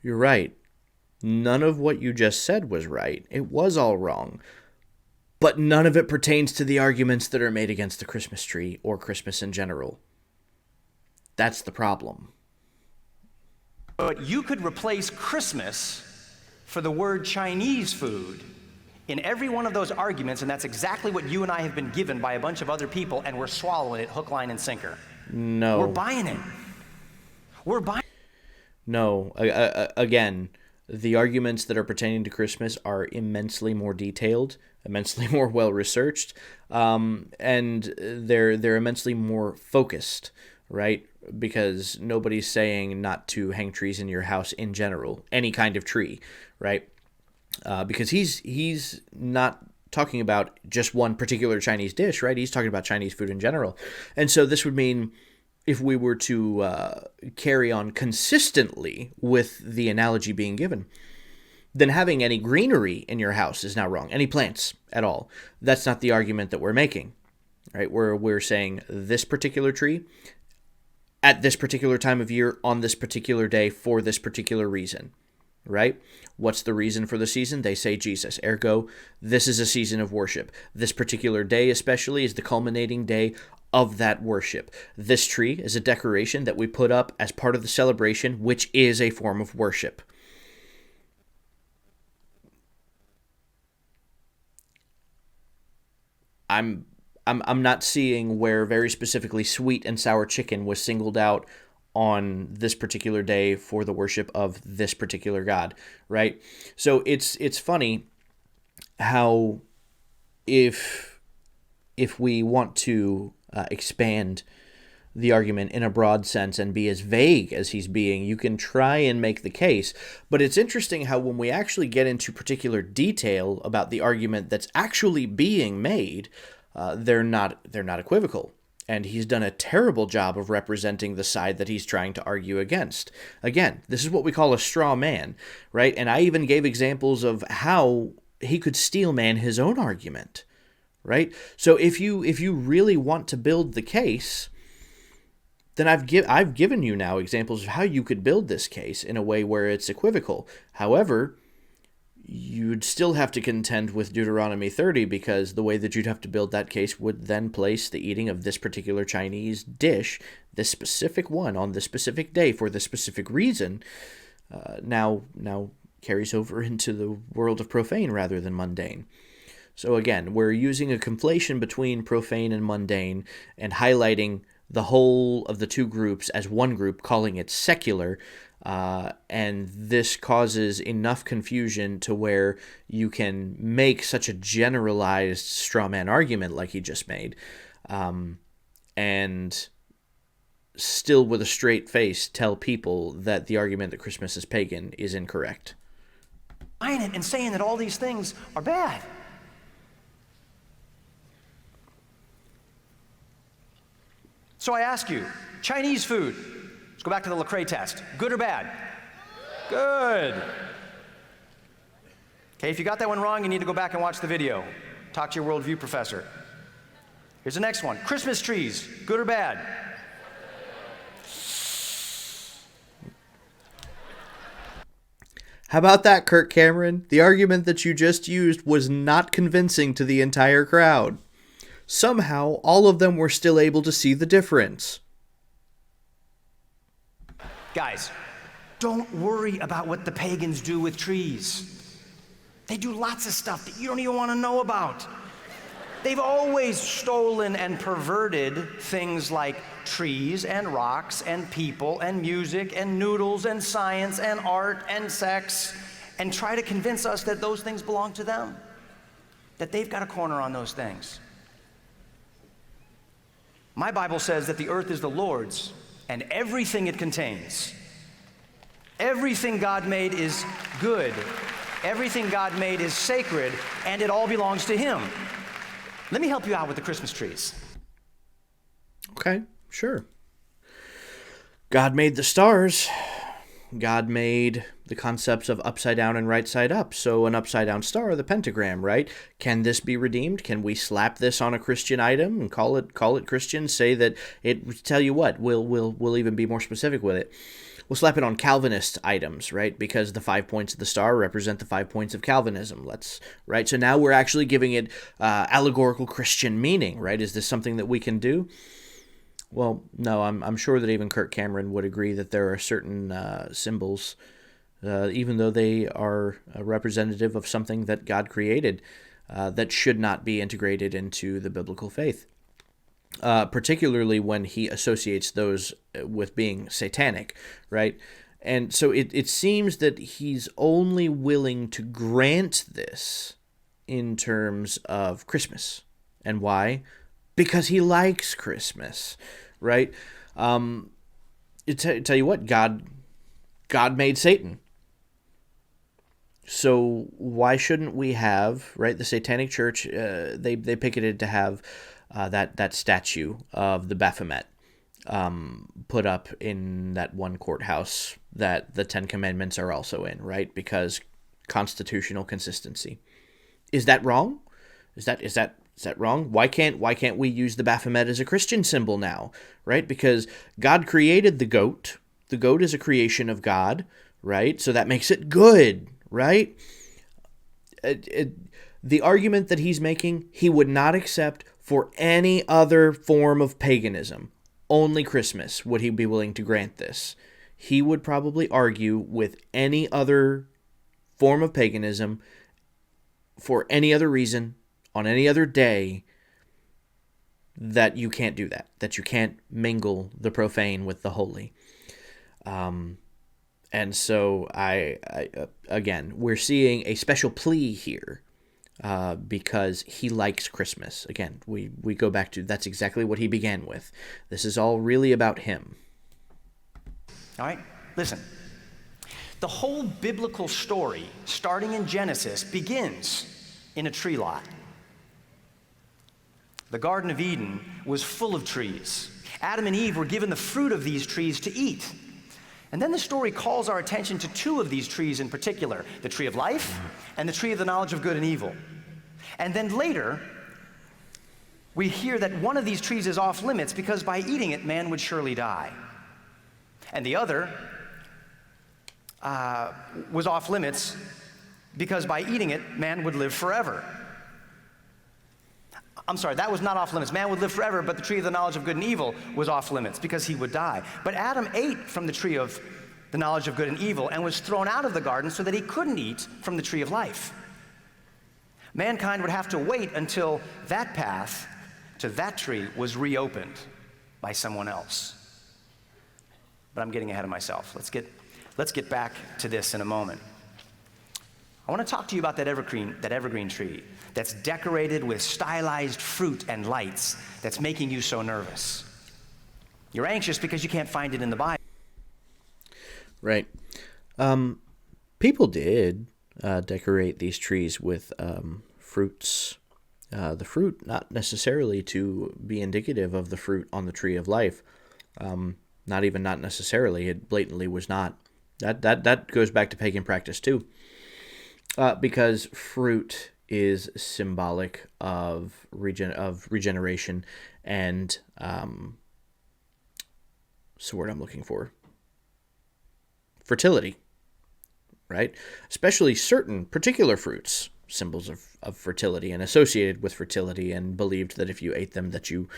You're right. None of what you just said was right. It was all wrong. But none of it pertains to the arguments that are made against the Christmas tree or Christmas in general. That's the problem. But you could replace Christmas for the word Chinese food in every one of those arguments, and that's exactly what you and I have been given by a bunch of other people, and we're swallowing it hook, line, and sinker. No. We're buying it. We're buying. No. Again, the arguments that are pertaining to Christmas are immensely more detailed, immensely more well-researched, and they're immensely more focused, right? Because nobody's saying not to hang trees in your house in general, any kind of tree, right? Because he's not talking about just one particular Chinese dish, right? He's talking about Chinese food in general. And so this would mean, if we were to carry on consistently with the analogy being given, then having any greenery in your house is now wrong. Any plants at all. That's not the argument that we're making, right? We're saying this particular tree at this particular time of year on this particular day for this particular reason, right? What's the reason for the season? They say Jesus. Ergo, this is a season of worship. This particular day especially is the culminating day of that worship. This tree is a decoration that we put up as part of the celebration, which is a form of worship. I'm not seeing where very specifically sweet and sour chicken was singled out on this particular day for the worship of this particular God, right? So it's funny how if we want to expand the argument in a broad sense and be as vague as he's being, you can try and make the case. But it's interesting how when we actually get into particular detail about the argument that's actually being made, they're not equivocal. And he's done a terrible job of representing the side that he's trying to argue against. Again, this is what we call a straw man, right? And I even gave examples of how he could steel man his own argument, right? So if you really want to build the case, then I've given you now examples of how you could build this case in a way where it's equivocal. However, you'd still have to contend with Deuteronomy 30, because the way that you'd have to build that case would then place the eating of this particular Chinese dish, this specific one, on this specific day for this specific reason, now carries over into the world of profane rather than mundane. So again, we're using a conflation between profane and mundane and highlighting the whole of the two groups as one group, calling it secular, and this causes enough confusion to where you can make such a generalized straw man argument like he just made, and still with a straight face tell people that the argument that Christmas is pagan is incorrect. And saying that all these things are bad. So I ask you, Chinese food, let's go back to the Lecrae test. Good or bad? Good. Okay, if you got that one wrong, you need to go back and watch the video. Talk to your worldview professor. Here's the next one. Christmas trees, good or bad? How about that, Kirk Cameron? The argument that you just used was not convincing to the entire crowd. Somehow, all of them were still able to see the difference. Guys, don't worry about what the pagans do with trees. They do lots of stuff that you don't even want to know about. They've always stolen and perverted things like trees and rocks and people and music and noodles and science and art and sex, and try to convince us that those things belong to them, that they've got a corner on those things. My Bible says that the earth is the Lord's and everything it contains. Everything God made is good. Everything God made is sacred, and it all belongs to Him. Let me help you out with the Christmas trees. Okay, sure. God made the stars. God made the concepts of upside down and right side up. So an upside down star, the pentagram, right? Can this be redeemed? Can we slap this on a Christian item and call it Christian? Say that it. Tell you what, we'll even be more specific with it. We'll slap it on Calvinist items, right? Because the 5 points of the star represent the 5 points of Calvinism. Right? So now we're actually giving it allegorical Christian meaning, right? Is this something that we can do? Well, no, I'm sure that even Kirk Cameron would agree that there are certain symbols, even though they are representative of something that God created, that should not be integrated into the biblical faith. Particularly when he associates those with being satanic, right? And so it seems that he's only willing to grant this in terms of Christmas. And why? Because he likes Christmas, right? Tell you what, God made Satan. So why shouldn't we have, right? The Satanic Church, they picketed to have that statue of the Baphomet put up in that one courthouse that the Ten Commandments are also in, right? Because constitutional consistency. Is that wrong? Is that wrong? Why can't we use the Baphomet as a Christian symbol now, right? Because God created the goat. The goat is a creation of God, right? So that makes it good, right? The argument that he's making, he would not accept for any other form of paganism. Only Christmas would he be willing to grant this. He would probably argue with any other form of paganism for any other reason, on any other day, that you can't do that you can't mingle the profane with the holy. And so I again, we're seeing a special plea here because he likes Christmas. Again, we go back to that's exactly what he began with. This is all really about him. All right, listen. The whole biblical story, starting in Genesis, begins in a tree lot. The Garden of Eden was full of trees. Adam and Eve were given the fruit of these trees to eat. And then the story calls our attention to two of these trees in particular, the tree of life and the tree of the knowledge of good and evil. And then later, we hear that one of these trees is off limits because by eating it, man would surely die. And the other was off limits because by eating it, man would live forever. I'm sorry, that was not off limits. Man would live forever, but the tree of the knowledge of good and evil was off limits because he would die. But Adam ate from the tree of the knowledge of good and evil and was thrown out of the garden so that he couldn't eat from the tree of life. Mankind would have to wait until that path to that tree was reopened by someone else. But I'm getting ahead of myself. Let's get back to this in a moment. I want to talk to you about that evergreen tree that's decorated with stylized fruit and lights that's making you so nervous. You're anxious because you can't find it in the Bible. Right. People did decorate these trees with fruits. The fruit not necessarily to be indicative of the fruit on the tree of life. Not necessarily. It blatantly was not. That goes back to pagan practice too. Because fruit is symbolic of regeneration and what's the word I'm looking for? Fertility, right? Especially certain particular fruits, symbols of fertility and associated with fertility, and believed that if you ate them that you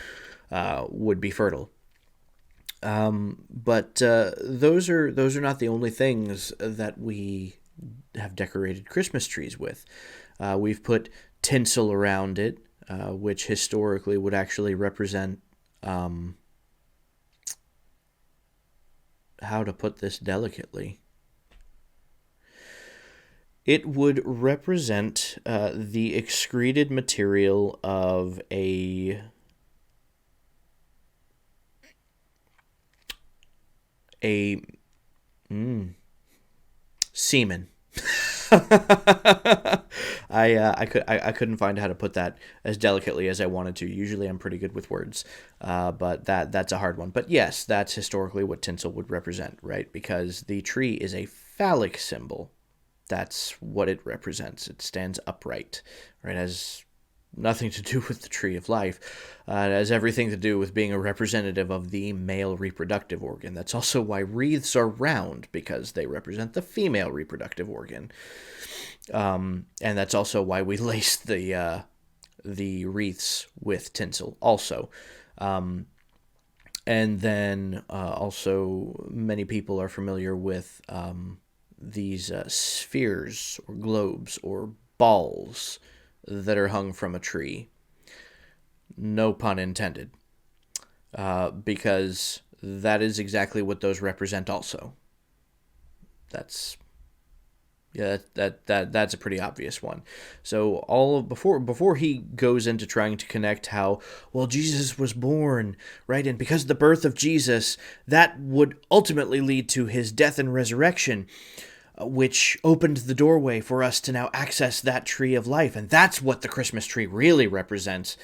would be fertile. But those are not the only things that we have decorated Christmas trees with. We've put tinsel around it, which historically would actually represent, how to put this delicately, it would represent the excreted material of a semen. I couldn't find how to put that as delicately as I wanted to. Usually I'm pretty good with words, but that's a hard one. But yes, that's historically what tinsel would represent, right? Because the tree is a phallic symbol. That's what it represents. It stands upright, right? It has nothing to do with the tree of life. It has everything to do with being a representative of the male reproductive organ. That's also why wreaths are round, because they represent the female reproductive organ. And that's also why we lace the wreaths with tinsel also. And then also many people are familiar with these spheres or globes or balls that are hung from a tree. No pun intended. Because that is exactly what those represent also. That's a pretty obvious one. So before he goes into trying to connect how, well, Jesus was born, right? And because of the birth of Jesus, that would ultimately lead to his death and resurrection, which opened the doorway for us to now access that tree of life. And that's what the Christmas tree really represents.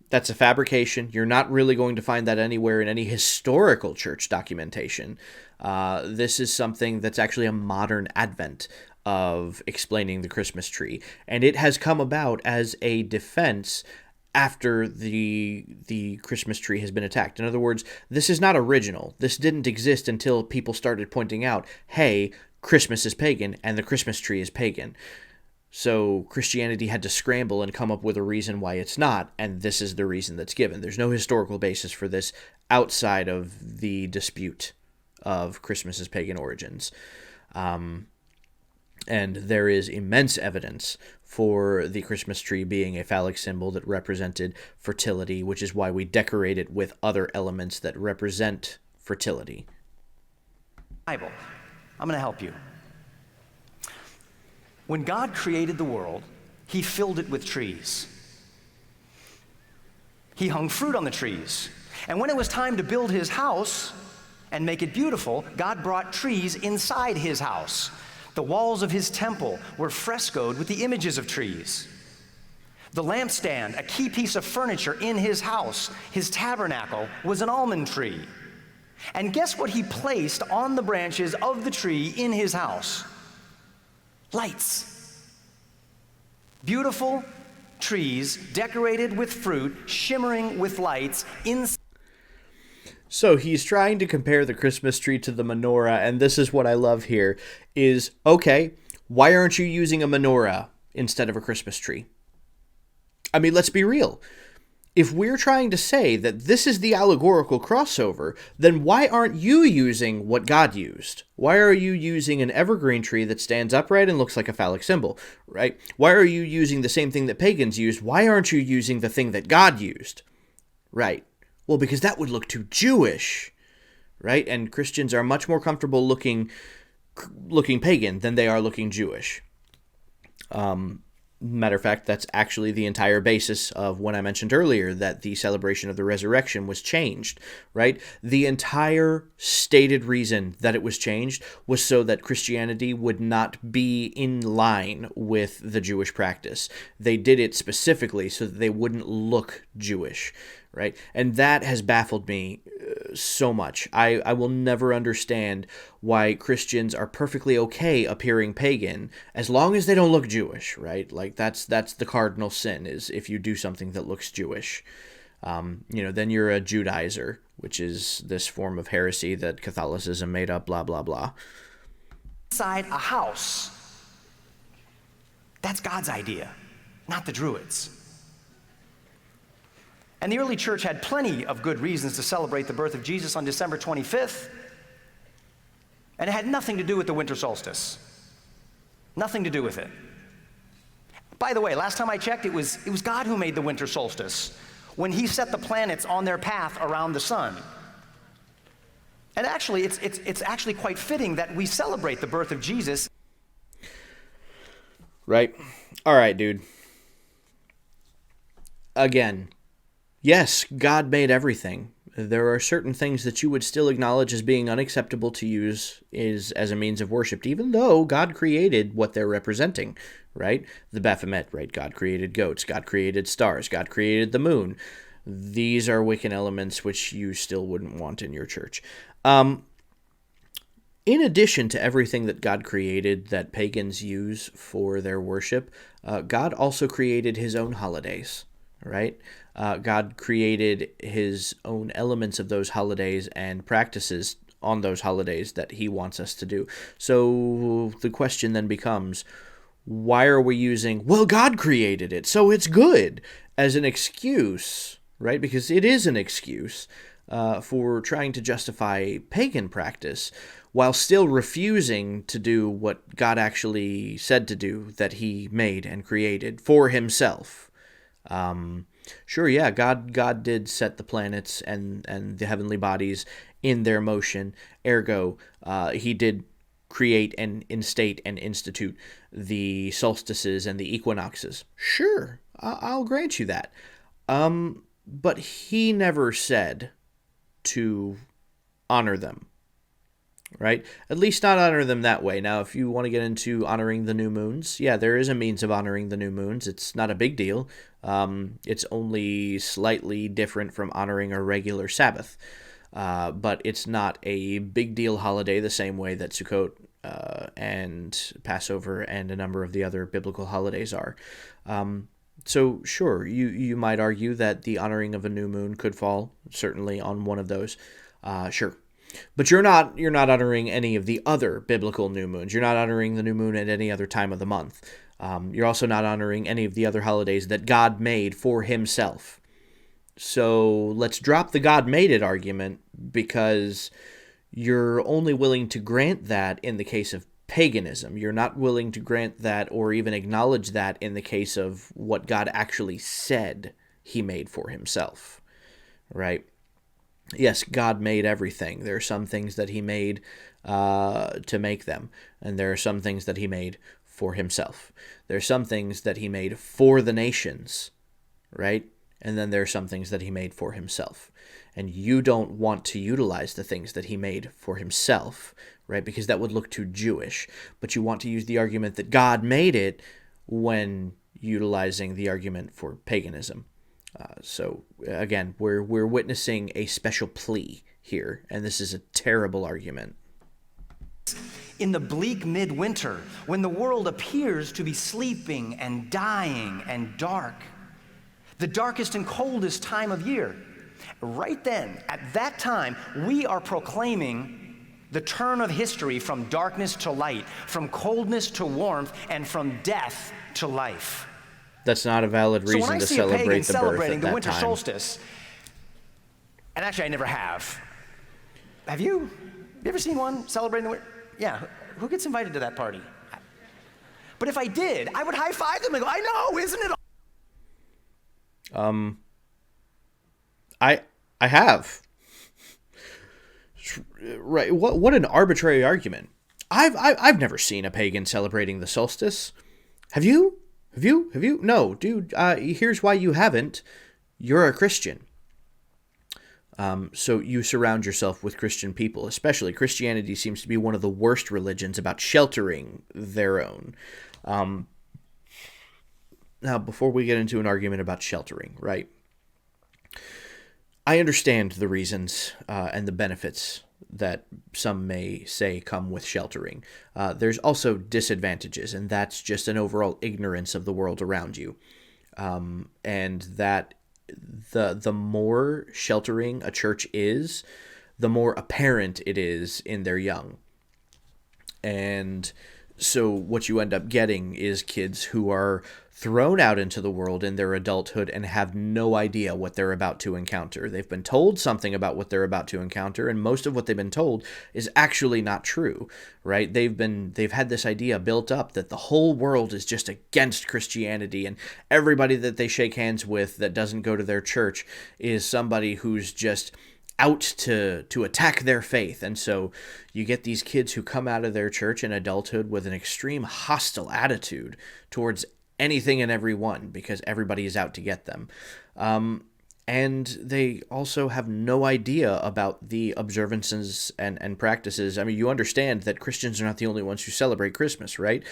That's a fabrication. You're not really going to find that anywhere in any historical church documentation. This is something that's actually a modern advent of explaining the Christmas tree, and it has come about as a defense after the Christmas tree has been attacked. In other words, this is not original. This didn't exist until people started pointing out, hey, Christmas is pagan and the Christmas tree is pagan. So Christianity had to scramble and come up with a reason why it's not, and this is the reason that's given. There's no historical basis for this outside of the dispute of Christmas's pagan origins. And there is immense evidence for the Christmas tree being a phallic symbol that represented fertility, which is why we decorate it with other elements that represent fertility. Bible. I'm going to help you. When God created the world, he filled it with trees. He hung fruit on the trees. And when it was time to build his house and make it beautiful, God brought trees inside his house. The walls of his temple were frescoed with the images of trees. The lampstand, a key piece of furniture in his house, his tabernacle, was an almond tree. And guess what he placed on the branches of the tree in his house? Lights. Beautiful trees decorated with fruit, shimmering with lights inside. So he's trying to compare the Christmas tree to the menorah, and this is what I love here, is, okay, why aren't you using a menorah instead of a Christmas tree? I mean, let's be real. If we're trying to say that this is the allegorical crossover, then why aren't you using what God used? Why are you using an evergreen tree that stands upright and looks like a phallic symbol, right? Why are you using the same thing that pagans used? Why aren't you using the thing that God used? Right. Well, because that would look too Jewish, right? And Christians are much more comfortable looking pagan than they are looking Jewish. Matter of fact, that's actually the entire basis of when I mentioned earlier that the celebration of the resurrection was changed, right? The entire stated reason that it was changed was so that Christianity would not be in line with the Jewish practice. They did it specifically so that they wouldn't look Jewish, right? And that has baffled me so much. I will never understand why Christians are perfectly okay appearing pagan as long as they don't look Jewish, right? Like that's the cardinal sin, is if you do something that looks Jewish. Then you're a Judaizer, which is this form of heresy that Catholicism made up, blah, blah, blah. Inside a house. That's God's idea, not the Druids. And the early church had plenty of good reasons to celebrate the birth of Jesus on December 25th. And it had nothing to do with the winter solstice. Nothing to do with it. By the way, last time I checked, it was God who made the winter solstice when he set the planets on their path around the sun. And actually, it's actually quite fitting that we celebrate the birth of Jesus. Right. All right, dude. Again, yes, God made everything. There are certain things that you would still acknowledge as being unacceptable to use as a means of worship, even though God created what they're representing, right? The Baphomet, right? God created goats. God created stars. God created the moon. These are Wiccan elements which you still wouldn't want in your church. In addition to everything that God created that pagans use for their worship, God also created his own holidays, right? God created his own elements of those holidays and practices on those holidays that he wants us to do. So the question then becomes, why are we using, well, God created it, so it's good, as an excuse, right? Because it is an excuse for trying to justify pagan practice while still refusing to do what God actually said to do, that he made and created for himself. Sure, yeah, God did set the planets and the heavenly bodies in their motion. Ergo, he did create and instate and institute the solstices and the equinoxes. Sure, I'll grant you that. But he never said to honor them, right? At least not honor them that way. Now, if you want to get into honoring the new moons, yeah, there is a means of honoring the new moons. It's not a big deal. It's only slightly different from honoring a regular Sabbath. But it's not a big deal holiday the same way that Sukkot and Passover and a number of the other biblical holidays are. So sure, you might argue that the honoring of a new moon could fall certainly on one of those. Sure. But you're not honoring any of the other biblical new moons. You're not honoring the new moon at any other time of the month. You're also not honoring any of the other holidays that God made for himself. So let's drop the God made it argument, because you're only willing to grant that in the case of paganism. You're not willing to grant that or even acknowledge that in the case of what God actually said he made for himself, right? Yes, God made everything. There are some things that he made to make them, and there are some things that he made for himself. There are some things that he made for the nations, right? And then there are some things that he made for himself. And you don't want to utilize the things that he made for himself, right? Because that would look too Jewish. But you want to use the argument that God made it when utilizing the argument for paganism. So again, we're witnessing a special plea here, and this is a terrible argument. In the bleak midwinter, when the world appears to be sleeping and dying and dark, the darkest and coldest time of year, right then, at that time, we are proclaiming the turn of history from darkness to light, from coldness to warmth, and from death to life. That's not a valid reason to celebrate the birth at that time. So when I see a pagan celebrating the winter solstice, and actually I never have. Have you? Have you ever seen one celebrating the winter? Yeah. Who gets invited to that party? But if I did, I would high five them and go, I know, isn't it? I have. Right. What an arbitrary argument. I've never seen a pagan celebrating the solstice. Have you? Have you? No, dude. Here's why you haven't. You're a Christian. So you surround yourself with Christian people, especially. Christianity seems to be one of the worst religions about sheltering their own. Now, before we get into an argument about sheltering, right? I understand the reasons and the benefits that some may say come with sheltering. There's also disadvantages, and that's just an overall ignorance of the world around you. And that the more sheltering a church is, the more apparent it is in their young. And so what you end up getting is kids who are thrown out into the world in their adulthood and have no idea what they're about to encounter. They've been told something about what they're about to encounter, and most of what they've been told is actually not true, right? They've had this idea built up that the whole world is just against Christianity, and everybody that they shake hands with that doesn't go to their church is somebody who's just out to attack their faith. And so you get these kids who come out of their church in adulthood with an extreme hostile attitude towards anything and everyone, because everybody is out to get them. And they also have no idea about the observances and practices. I mean, you understand that Christians are not the only ones who celebrate Christmas, right?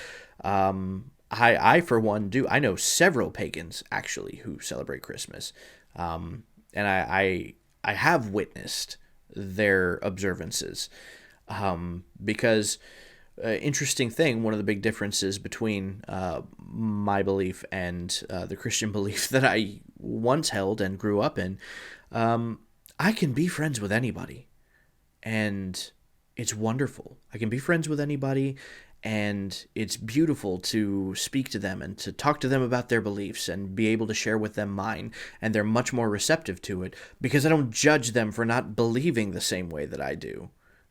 I for one, do. I know several pagans, actually, who celebrate Christmas. And I have witnessed their observances. Because interesting thing, one of the big differences between my belief and the Christian belief that I once held and grew up in, I can be friends with anybody, and it's wonderful. I can be friends with anybody, and it's beautiful to speak to them and to talk to them about their beliefs and be able to share with them mine, and they're much more receptive to it because I don't judge them for not believing the same way that I do,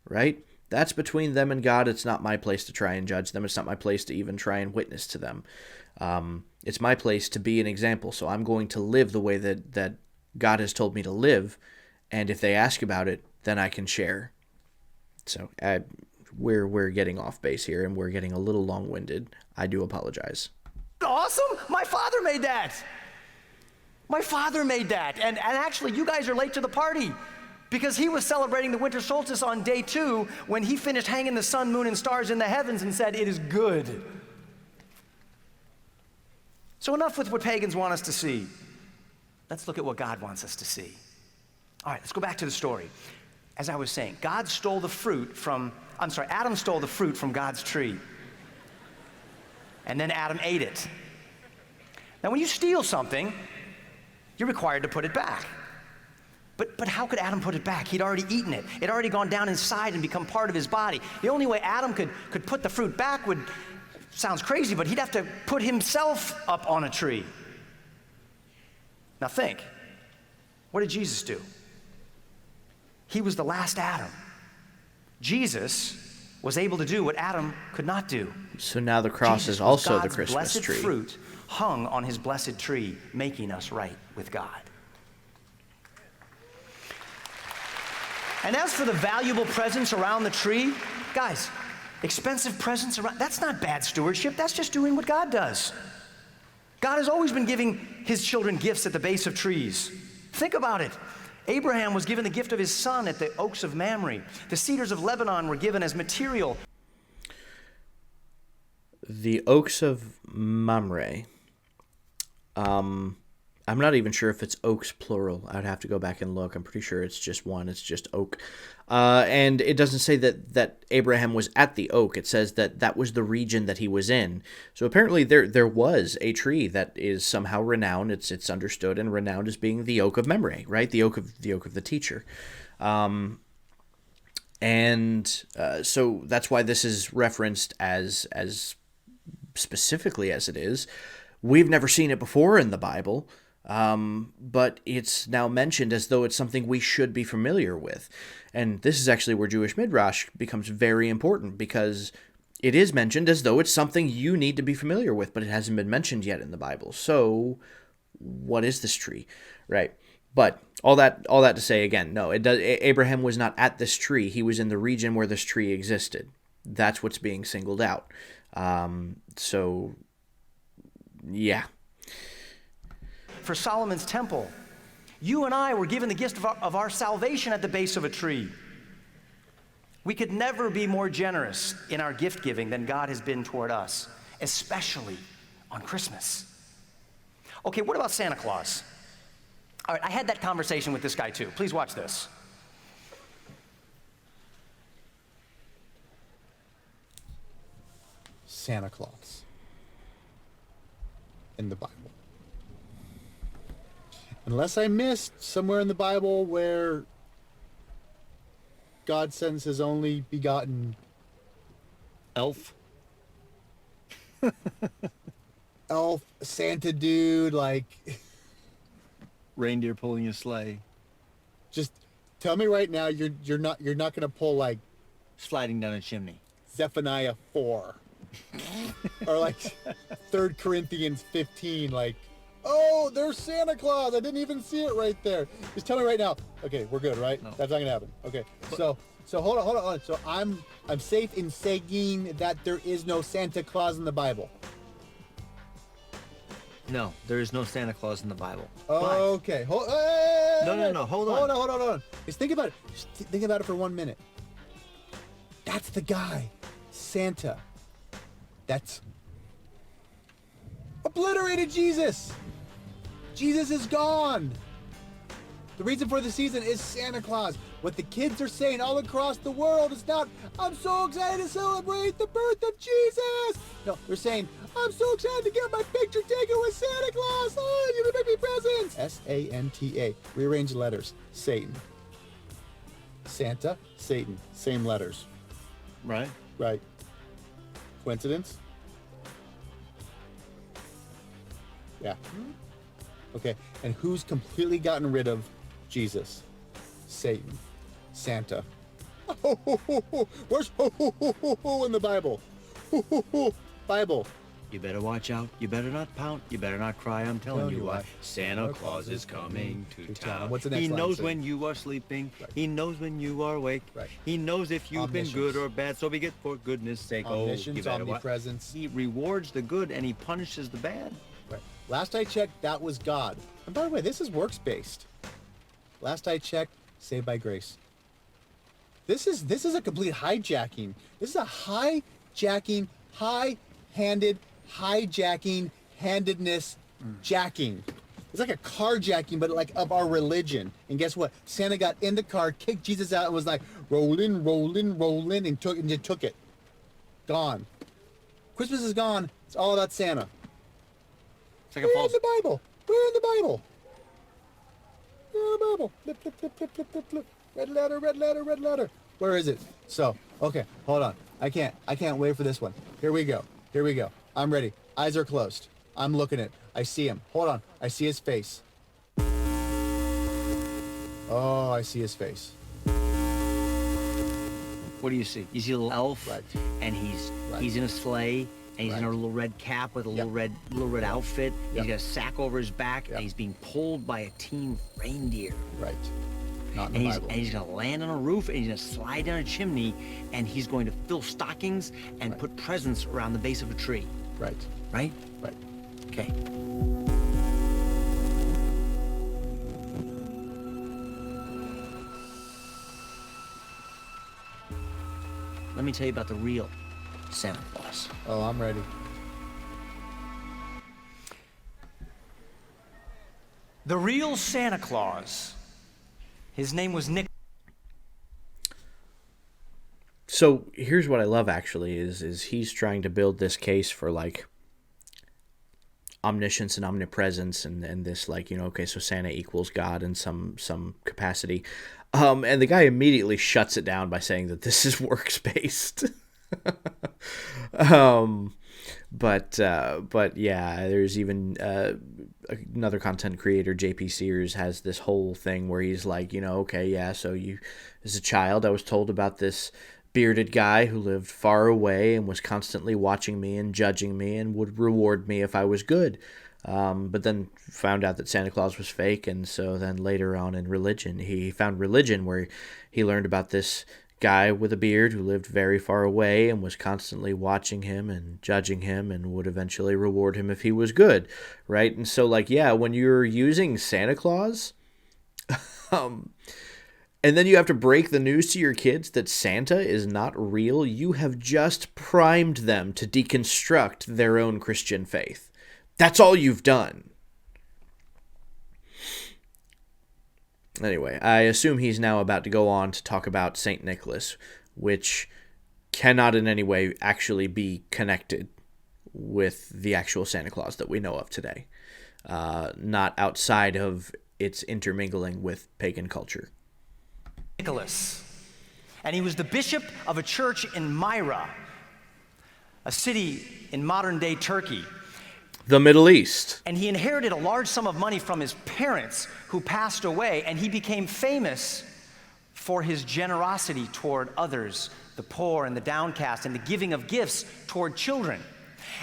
right? That's between them and God. It's not my place to try and judge them. It's not my place to even try and witness to them. It's my place to be an example. So I'm going to live the way that God has told me to live. And if they ask about it, then I can share. So we're getting off base here, and we're getting a little long-winded. I do apologize. Awesome! My father made that! My father made that. And actually, you guys are late to the party, because he was celebrating the winter solstice on day 2 when he finished hanging the sun, moon, and stars in the heavens and said, "It is good." So enough with what pagans want us to see. Let's look at what God wants us to see. All right, let's go back to the story. As I was saying, God stole the fruit from I'm sorry, Adam stole the fruit from God's tree. And then Adam ate it. Now, when you steal something, you're required to put it back. But how could Adam put it back? He'd already eaten it. It had already gone down inside and become part of his body. The only way Adam could put the fruit back sounds crazy, but he'd have to put himself up on a tree. Now think, what did Jesus do? He was the last Adam. Jesus was able to do what Adam could not do. So now the cross Jesus is also was the God's Christmas blessed tree. fruit hung on his blessed tree, making us right with God. And as for the valuable presents around the tree, guys, expensive presents around, that's not bad stewardship. That's just doing what God does. God has always been giving his children gifts at the base of trees. Think about it. Abraham was given the gift of his son at the oaks of Mamre. The cedars of Lebanon were given as material. The oaks of Mamre. I'm not even sure if it's oaks plural. I'd have to go back and look. I'm pretty sure it's just one. It's just oak. And it doesn't say that Abraham was at the oak. It says that was the region that he was in. So apparently there was a tree that is somehow renowned. It's understood and renowned as being the oak of Mamre, right? The oak of the teacher. So that's why this is referenced as specifically as it is. We've never seen it before in the Bible. But it's now mentioned as though it's something we should be familiar with. And this is actually where Jewish Midrash becomes very important, because it is mentioned as though it's something you need to be familiar with, but it hasn't been mentioned yet in the Bible. So what is this tree? Right. But all that to say, again, no, Abraham was not at this tree. He was in the region where this tree existed. That's what's being singled out. So yeah. For Solomon's temple, you and I were given the gift of our salvation at the base of a tree. We could never be more generous in our gift giving than God has been toward us, especially on Christmas. Okay, what about Santa Claus? All right, I had that conversation with this guy too. Please watch this. Santa Claus in the Bible. Unless I missed somewhere in the Bible where God sends his only begotten Elf. elf, Santa dude, like, Reindeer pulling a sleigh. just tell me right now you're not gonna pull like Sliding down a chimney. Zephaniah 4 or like 3 Corinthians 15, like, oh, there's Santa Claus. I didn't even see it right there. Just tell me right now. Okay, we're good, right? No. That's not gonna happen. Okay, so hold on. So I'm safe in saying that there is no Santa Claus in the Bible. No, there is no Santa Claus in the Bible. Okay, No, hold on. Hold on. Just think about it. Think about it for 1 minute. That's the guy, Santa. That's obliterated Jesus. Jesus is gone. The reason for the season is Santa Claus. What the kids are saying all across the world is not, I'm so excited to celebrate the birth of Jesus. No, they're saying, I'm so excited to get my picture taken with Santa Claus. Oh, you're gonna make me presents. S-A-N-T-A. Rearrange letters. Satan. Santa, Satan. Same letters. Right? Right. Coincidence? Yeah. Okay. And who's completely gotten rid of Jesus? Satan. Santa. Where's in the Bible? Bible. You better watch out. You better not pout. You better not cry. I'm telling you what. Santa Claus is coming to town. What's the next He line knows say? when you are sleeping. Right. He knows when you are awake. Right. He knows if you've been good Omniscience. or bad. So be good for goodness sake. Omniscience, you better omnipresence. He rewards the good and he punishes the bad. Right. Last I checked, that was God. And by the way, this is works-based. Last I checked, saved by grace. This is a complete hijacking. This is a hijacking, high-handed, hijacking, handedness, jacking. It's like a carjacking, but like of our religion. And guess what? Santa got in the car, kicked Jesus out, and was like, rolling, rolling, rolling, and just took it. Gone. Christmas is gone. It's all about Santa. It's like a Where false. in the Bible? Where in the Bible? Where in the Bible? Flip, flip, flip, flip, flip, flip, flip. Red letter, red letter, red letter. Where is it? So, okay, hold on. I can't wait for this one. Here we go. Here we go. I'm ready. Eyes are closed. I'm looking at it. I see him. Hold on. I see his face. Oh, I see his face. What do you see? You see a little elf, Right. and he's Right. in a sleigh, and he's in a Right. little red cap with a Yep. little red outfit. Yep. He's got a sack over his back, Yep. and he's being pulled by a team of reindeer. Right. Not in And the he's, Bible. and he's gonna land on a roof, and he's gonna slide down a chimney, and he's going to fill stockings and put presents around the base of a tree. Right. Right? Right. Okay. Let me tell you about the real Santa Claus. Oh, I'm ready. The real Santa Claus, his name was Nick. So here's what I love actually is he's trying to build this case for like omniscience and omnipresence and this like, you know, okay, so Santa equals God in some capacity. And the guy immediately shuts it down by saying that this is works based. But yeah, there's even another content creator, JP Sears, has this whole thing where he's like, you know, okay, yeah, so you, as a child, I was told about this bearded guy who lived far away and was constantly watching me and judging me and would reward me if I was good. But then found out that Santa Claus was fake, and so then later on in religion, he found religion where he learned about this guy with a beard who lived very far away and was constantly watching him and judging him and would eventually reward him if he was good, right? And so, like, yeah, when you're using Santa Claus, and then you have to break the news to your kids that Santa is not real, you have just primed them to deconstruct their own Christian faith. That's all you've done. Anyway, I assume he's now about to go on to talk about St. Nicholas, which cannot in any way actually be connected with the actual Santa Claus that we know of today. Not outside of its intermingling with pagan culture. Nicholas. And he was the bishop of a church in Myra, a city in modern-day Turkey. The Middle East. And he inherited a large sum of money from his parents who passed away, and he became famous for his generosity toward others, the poor and the downcast, and the giving of gifts toward children.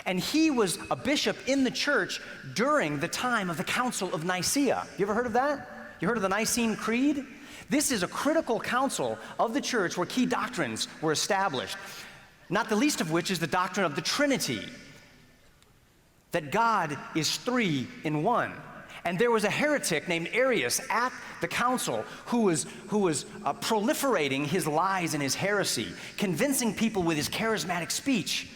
And he was a bishop in the church during the time of the Council of Nicaea. You ever heard of that? You heard of the Nicene Creed? This is a critical council of the church where key doctrines were established, not the least of which is the doctrine of the Trinity, that God is three in one. And there was a heretic named Arius at the council who was proliferating his lies and his heresy, convincing people with his charismatic speech.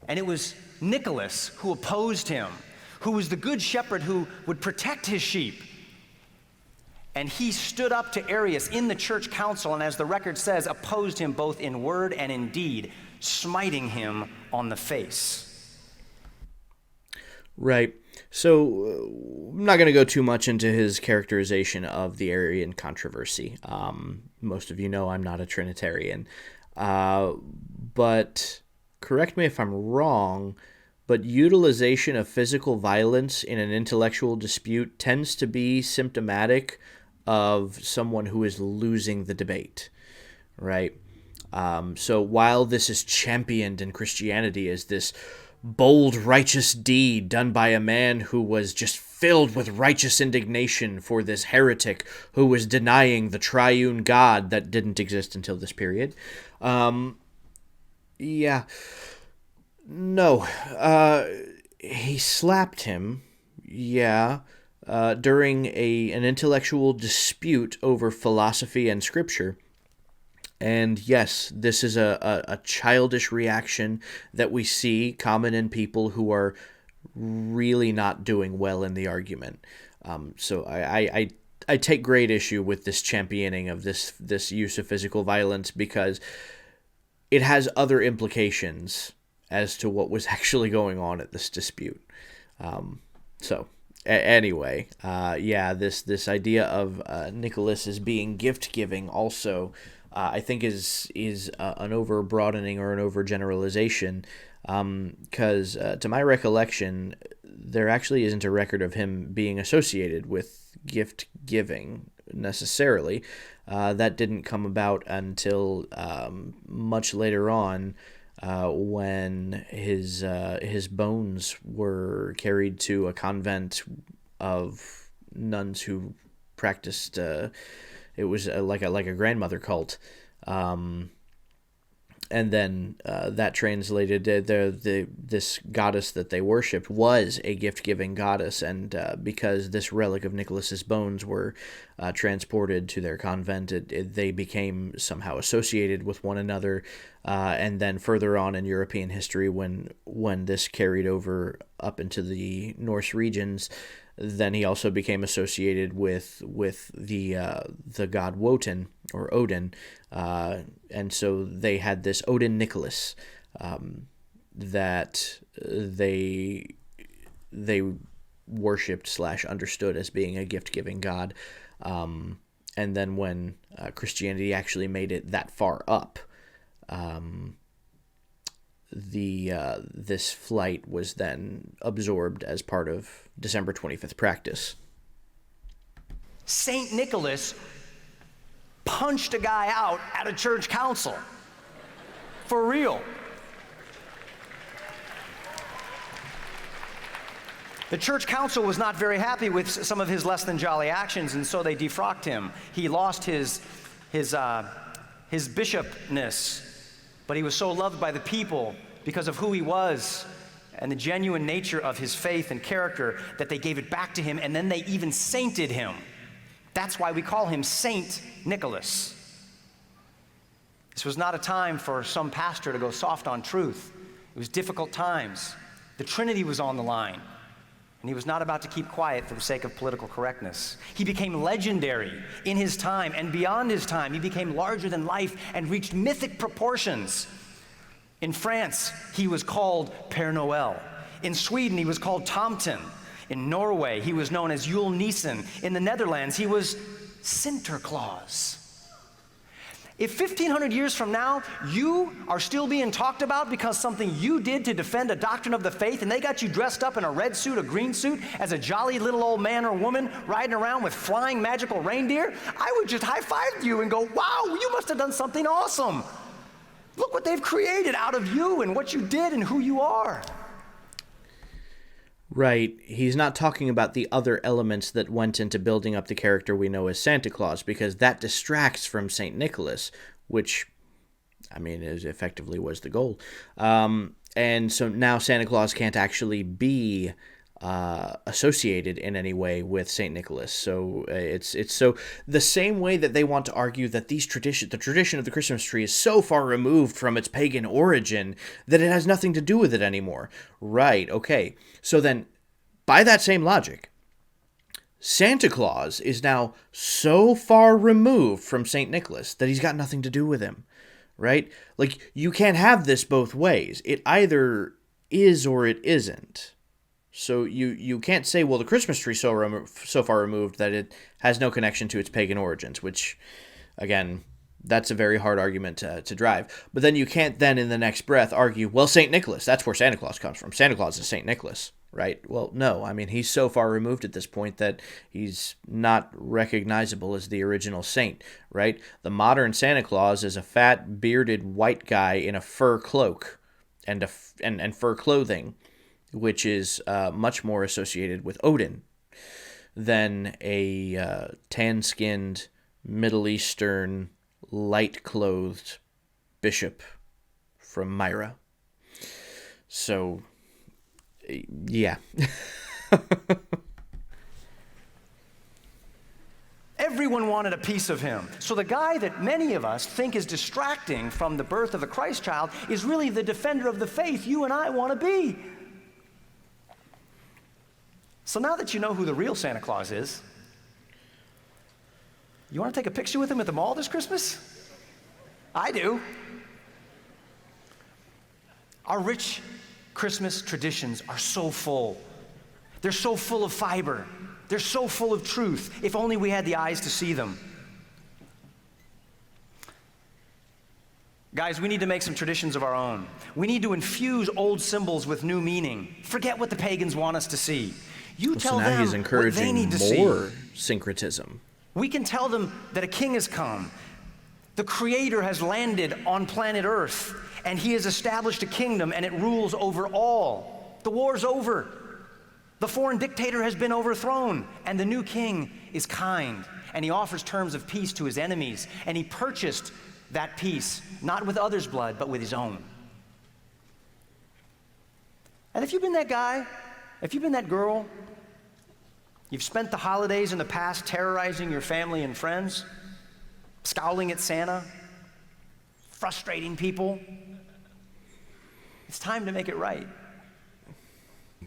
And it was Nicholas who opposed him, who was the good shepherd who would protect his sheep. And he stood up to Arius in the church council, and as the record says, opposed him both in word and in deed, smiting him on the face. Right. So I'm not going to go too much into his characterization of the Arian controversy. Most of you know I'm not a Trinitarian. But correct me if I'm wrong, but utilization of physical violence in an intellectual dispute tends to be symptomatic of someone who is losing the debate, right? So while this is championed in Christianity as this bold, righteous deed done by a man who was just filled with righteous indignation for this heretic who was denying the triune God that didn't exist until this period, he slapped him, during an intellectual dispute over philosophy and scripture. And yes, this is a childish reaction that we see common in people who are really not doing well in the argument. So I I take great issue with this championing of this use of physical violence, because it has other implications as to what was actually going on at this dispute. Anyway, this idea of Nicholas as being gift giving also, I think is an over broadening or an overgeneralization, because to my recollection, there actually isn't a record of him being associated with gift giving necessarily. That didn't come about until much later on, when his bones were carried to a convent of nuns who practiced. It was like a grandmother cult. And then that translated, this goddess that they worshipped was a gift-giving goddess, and because this relic of Nicholas's bones were transported to their convent, they became somehow associated with one another. And then further on in European history, when this carried over up into the Norse regions, then he also became associated with the god Wotan or Odin, and so they had this Odin Nicholas that they worshipped / understood as being a gift-giving god, and then when Christianity actually made it that far up, this flight was then absorbed as part of December 25th practice. Saint Nicholas punched a guy out at a church council. For real. The church council was not very happy with some of his less than jolly actions, and so they defrocked him. He lost his bishopness, but he was so loved by the people because of who he was and the genuine nature of his faith and character that they gave it back to him, and then they even sainted him. That's why we call him Saint Nicholas. This was not a time for some pastor to go soft on truth. It was difficult times. The Trinity was on the line, and he was not about to keep quiet for the sake of political correctness. He became legendary in his time and beyond his time. He became larger than life and reached mythic proportions. In France, he was called Père Noël. In Sweden, he was called Tomten. In Norway, he was known as Yule Nissen. In the Netherlands, he was Sinterklaas. If 1,500 years from now, you are still being talked about because something you did to defend a doctrine of the faith, and they got you dressed up in a red suit, a green suit, as a jolly little old man or woman riding around with flying magical reindeer, I would just high-five you and go, wow, you must have done something awesome. Look what they've created out of you and what you did and who you are. Right. He's not talking about the other elements that went into building up the character we know as Santa Claus, because that distracts from St. Nicholas, which, I mean, effectively was the goal. And so now Santa Claus can't actually be associated in any way with St. Nicholas. So it's so the same way that they want to argue that the tradition of the Christmas tree is so far removed from its pagan origin that it has nothing to do with it anymore. Right, okay. So then, by that same logic, Santa Claus is now so far removed from St. Nicholas that he's got nothing to do with him, right? Like, you can't have this both ways. It either is or it isn't. So you can't say, well, the Christmas tree so far removed that it has no connection to its pagan origins, which, again, that's a very hard argument to drive. But then you can't then in the next breath argue, well, St. Nicholas, that's where Santa Claus comes from. Santa Claus is St. Nicholas, right? Well, no. I mean, he's so far removed at this point that he's not recognizable as the original saint, right? The modern Santa Claus is a fat, bearded white guy in a fur cloak and fur clothing, which is much more associated with Odin than a tan-skinned, Middle Eastern, light-clothed bishop from Myra. So, yeah. Everyone wanted a piece of him. So the guy that many of us think is distracting from the birth of the Christ child is really the defender of the faith you and I want to be. So now that you know who the real Santa Claus is, You want to take a picture with him at the mall this Christmas? I do. Our rich Christmas traditions are so full. They're so full of fiber. They're so full of truth. If only we had the eyes to see them. Guys, we need to make some traditions of our own. We need to infuse old symbols with new meaning. Forget what the pagans want us to see. You tell so now them he's what encouraging they need to see. more syncretism. We can tell them that a king has come. The Creator has landed on planet Earth, and he has established a kingdom, and it rules over all. The war's over. The foreign dictator has been overthrown, and the new king is kind, and he offers terms of peace to his enemies, and he purchased that peace, not with others' blood, but with his own. And if you've been that guy, if you've been that girl, you've spent the holidays in the past terrorizing your family and friends, scowling at Santa, frustrating people, it's time to make it right.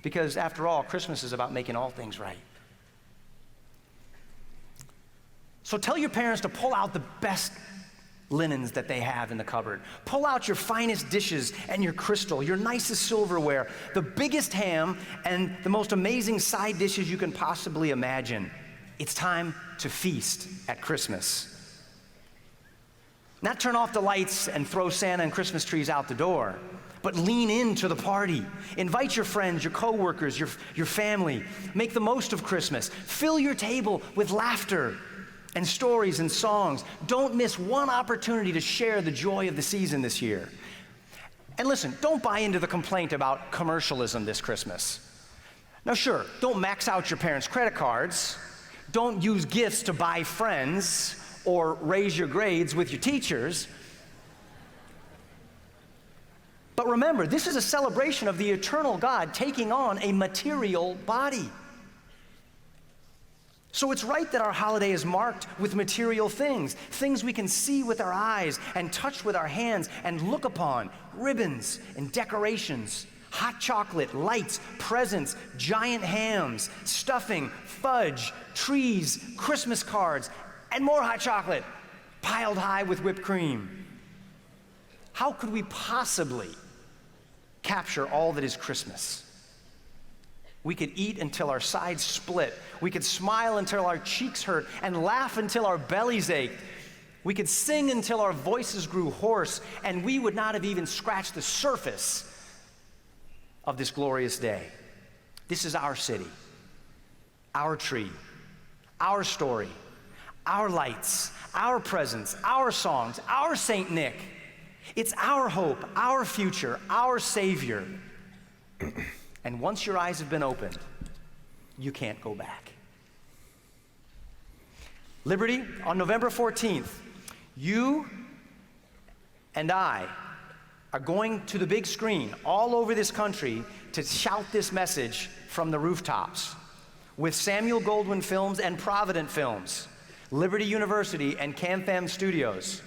Because after all, Christmas is about making all things right. So tell your parents to pull out the best linens that they have in the cupboard. Pull out your finest dishes and your crystal, your nicest silverware, the biggest ham, and the most amazing side dishes you can possibly imagine. It's time to feast at Christmas. Not turn off the lights and throw Santa and Christmas trees out the door, but lean into the party. Invite your friends, your coworkers, your family. Make the most of Christmas. Fill your table with laughter and stories and songs. Don't miss one opportunity to share the joy of the season this year. And listen, don't buy into the complaint about commercialism this Christmas. Now sure, don't max out your parents' credit cards. Don't use gifts to buy friends or raise your grades with your teachers. But remember, this is a celebration of the eternal God taking on a material body. So it's right that our holiday is marked with material things, things we can see with our eyes and touch with our hands and look upon, ribbons and decorations, hot chocolate, lights, presents, giant hams, stuffing, fudge, trees, Christmas cards, and more hot chocolate piled high with whipped cream. How could we possibly capture all that is Christmas? We could eat until our sides split. We could smile until our cheeks hurt and laugh until our bellies ached. We could sing until our voices grew hoarse, and we would not have even scratched the surface of this glorious day. This is our city, our tree, our story, our lights, our presents, our songs, our Saint Nick. It's our hope, our future, our Savior. And once your eyes have been opened, you can't go back. Liberty, on November 14th, you and I are going to the big screen all over this country to shout this message from the rooftops with Samuel Goldwyn Films and Provident Films, Liberty University and CamFam Studios.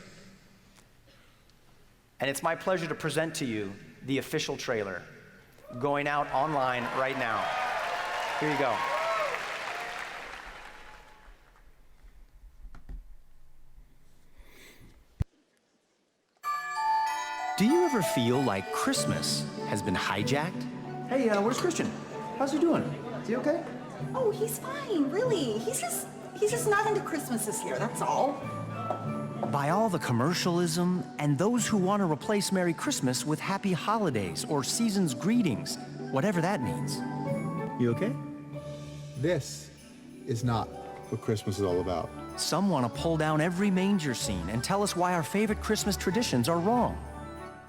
And it's my pleasure to present to you the official trailer, going out online right now. Here you go. Do you ever feel like Christmas has been hijacked? Hey, where's Christian? How's he doing? Is he okay? Oh, he's fine, really. He's just not into Christmas this year, that's all. By all the commercialism and those who want to replace Merry Christmas with Happy Holidays or Season's Greetings, whatever that means. You okay? This is not what Christmas is all about. Some want to pull down every manger scene and tell us why our favorite Christmas traditions are wrong.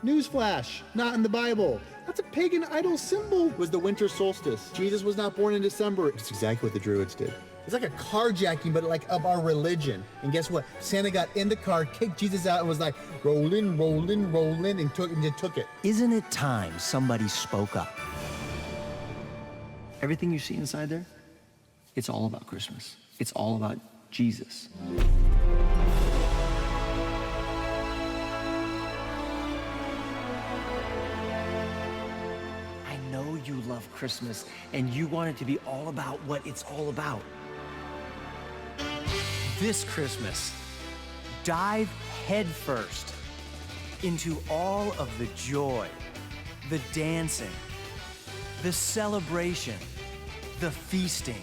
Newsflash, not in the Bible. That's a pagan idol symbol. It was the winter solstice. Jesus was not born in December. It's exactly what the Druids did. It's like a carjacking, but like of our religion. And guess what? Santa got in the car, kicked Jesus out, and was like, rolling, rolling, rolling, and took it. Isn't it time somebody spoke up? Everything you see inside there, it's all about Christmas. It's all about Jesus. I know you love Christmas, and you want it to be all about what it's all about. this Christmas, dive headfirst into all of the joy, the dancing, the celebration, the feasting,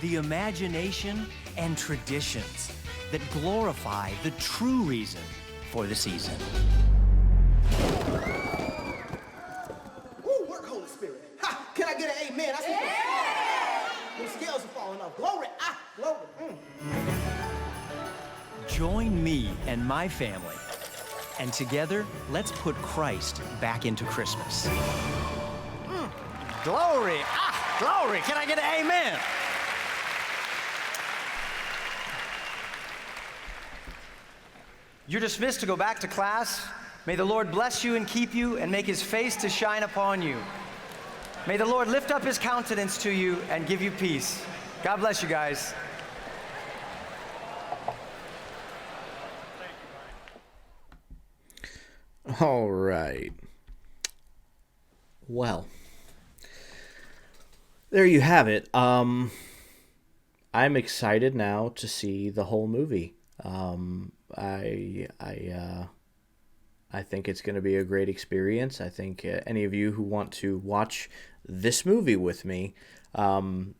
the imagination, and traditions that glorify the true reason for the season. Woo, work, Holy Spirit. Ha! Can I get an amen? I see the scales are falling off. Glory. Glory. Join me and my family, and together, let's put Christ back into Christmas. Glory. Glory. Can I get an amen? You're dismissed to go back to class. May the Lord bless you and keep you and make his face to shine upon you. May the Lord lift up his countenance to you and give you peace. God bless you guys. All right. Well, there you have it. I'm excited now to see the whole movie. I think it's going to be a great experience. I think any of you who want to watch this movie with me, and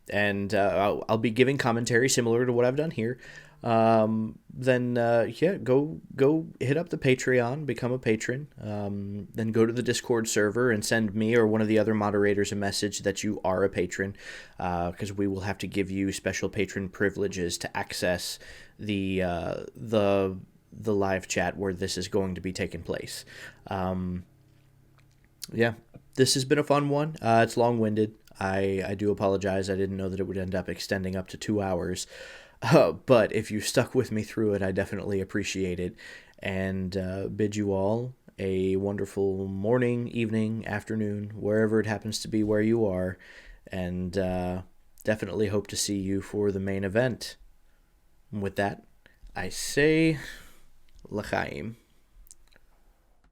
I'll be giving commentary similar to what I've done here, then go hit up the Patreon, become a patron, then go to the Discord server and send me or one of the other moderators a message that you are a patron, because we will have to give you special patron privileges to access the live chat where this is going to be taking place. This has been a fun one. It's long-winded. I do apologize. I didn't know that it would end up extending up to 2 hours. But if you stuck with me through it, I definitely appreciate it. And bid you all a wonderful morning, evening, afternoon, wherever it happens to be where you are. And definitely hope to see you for the main event. And with that, I say l'chaim.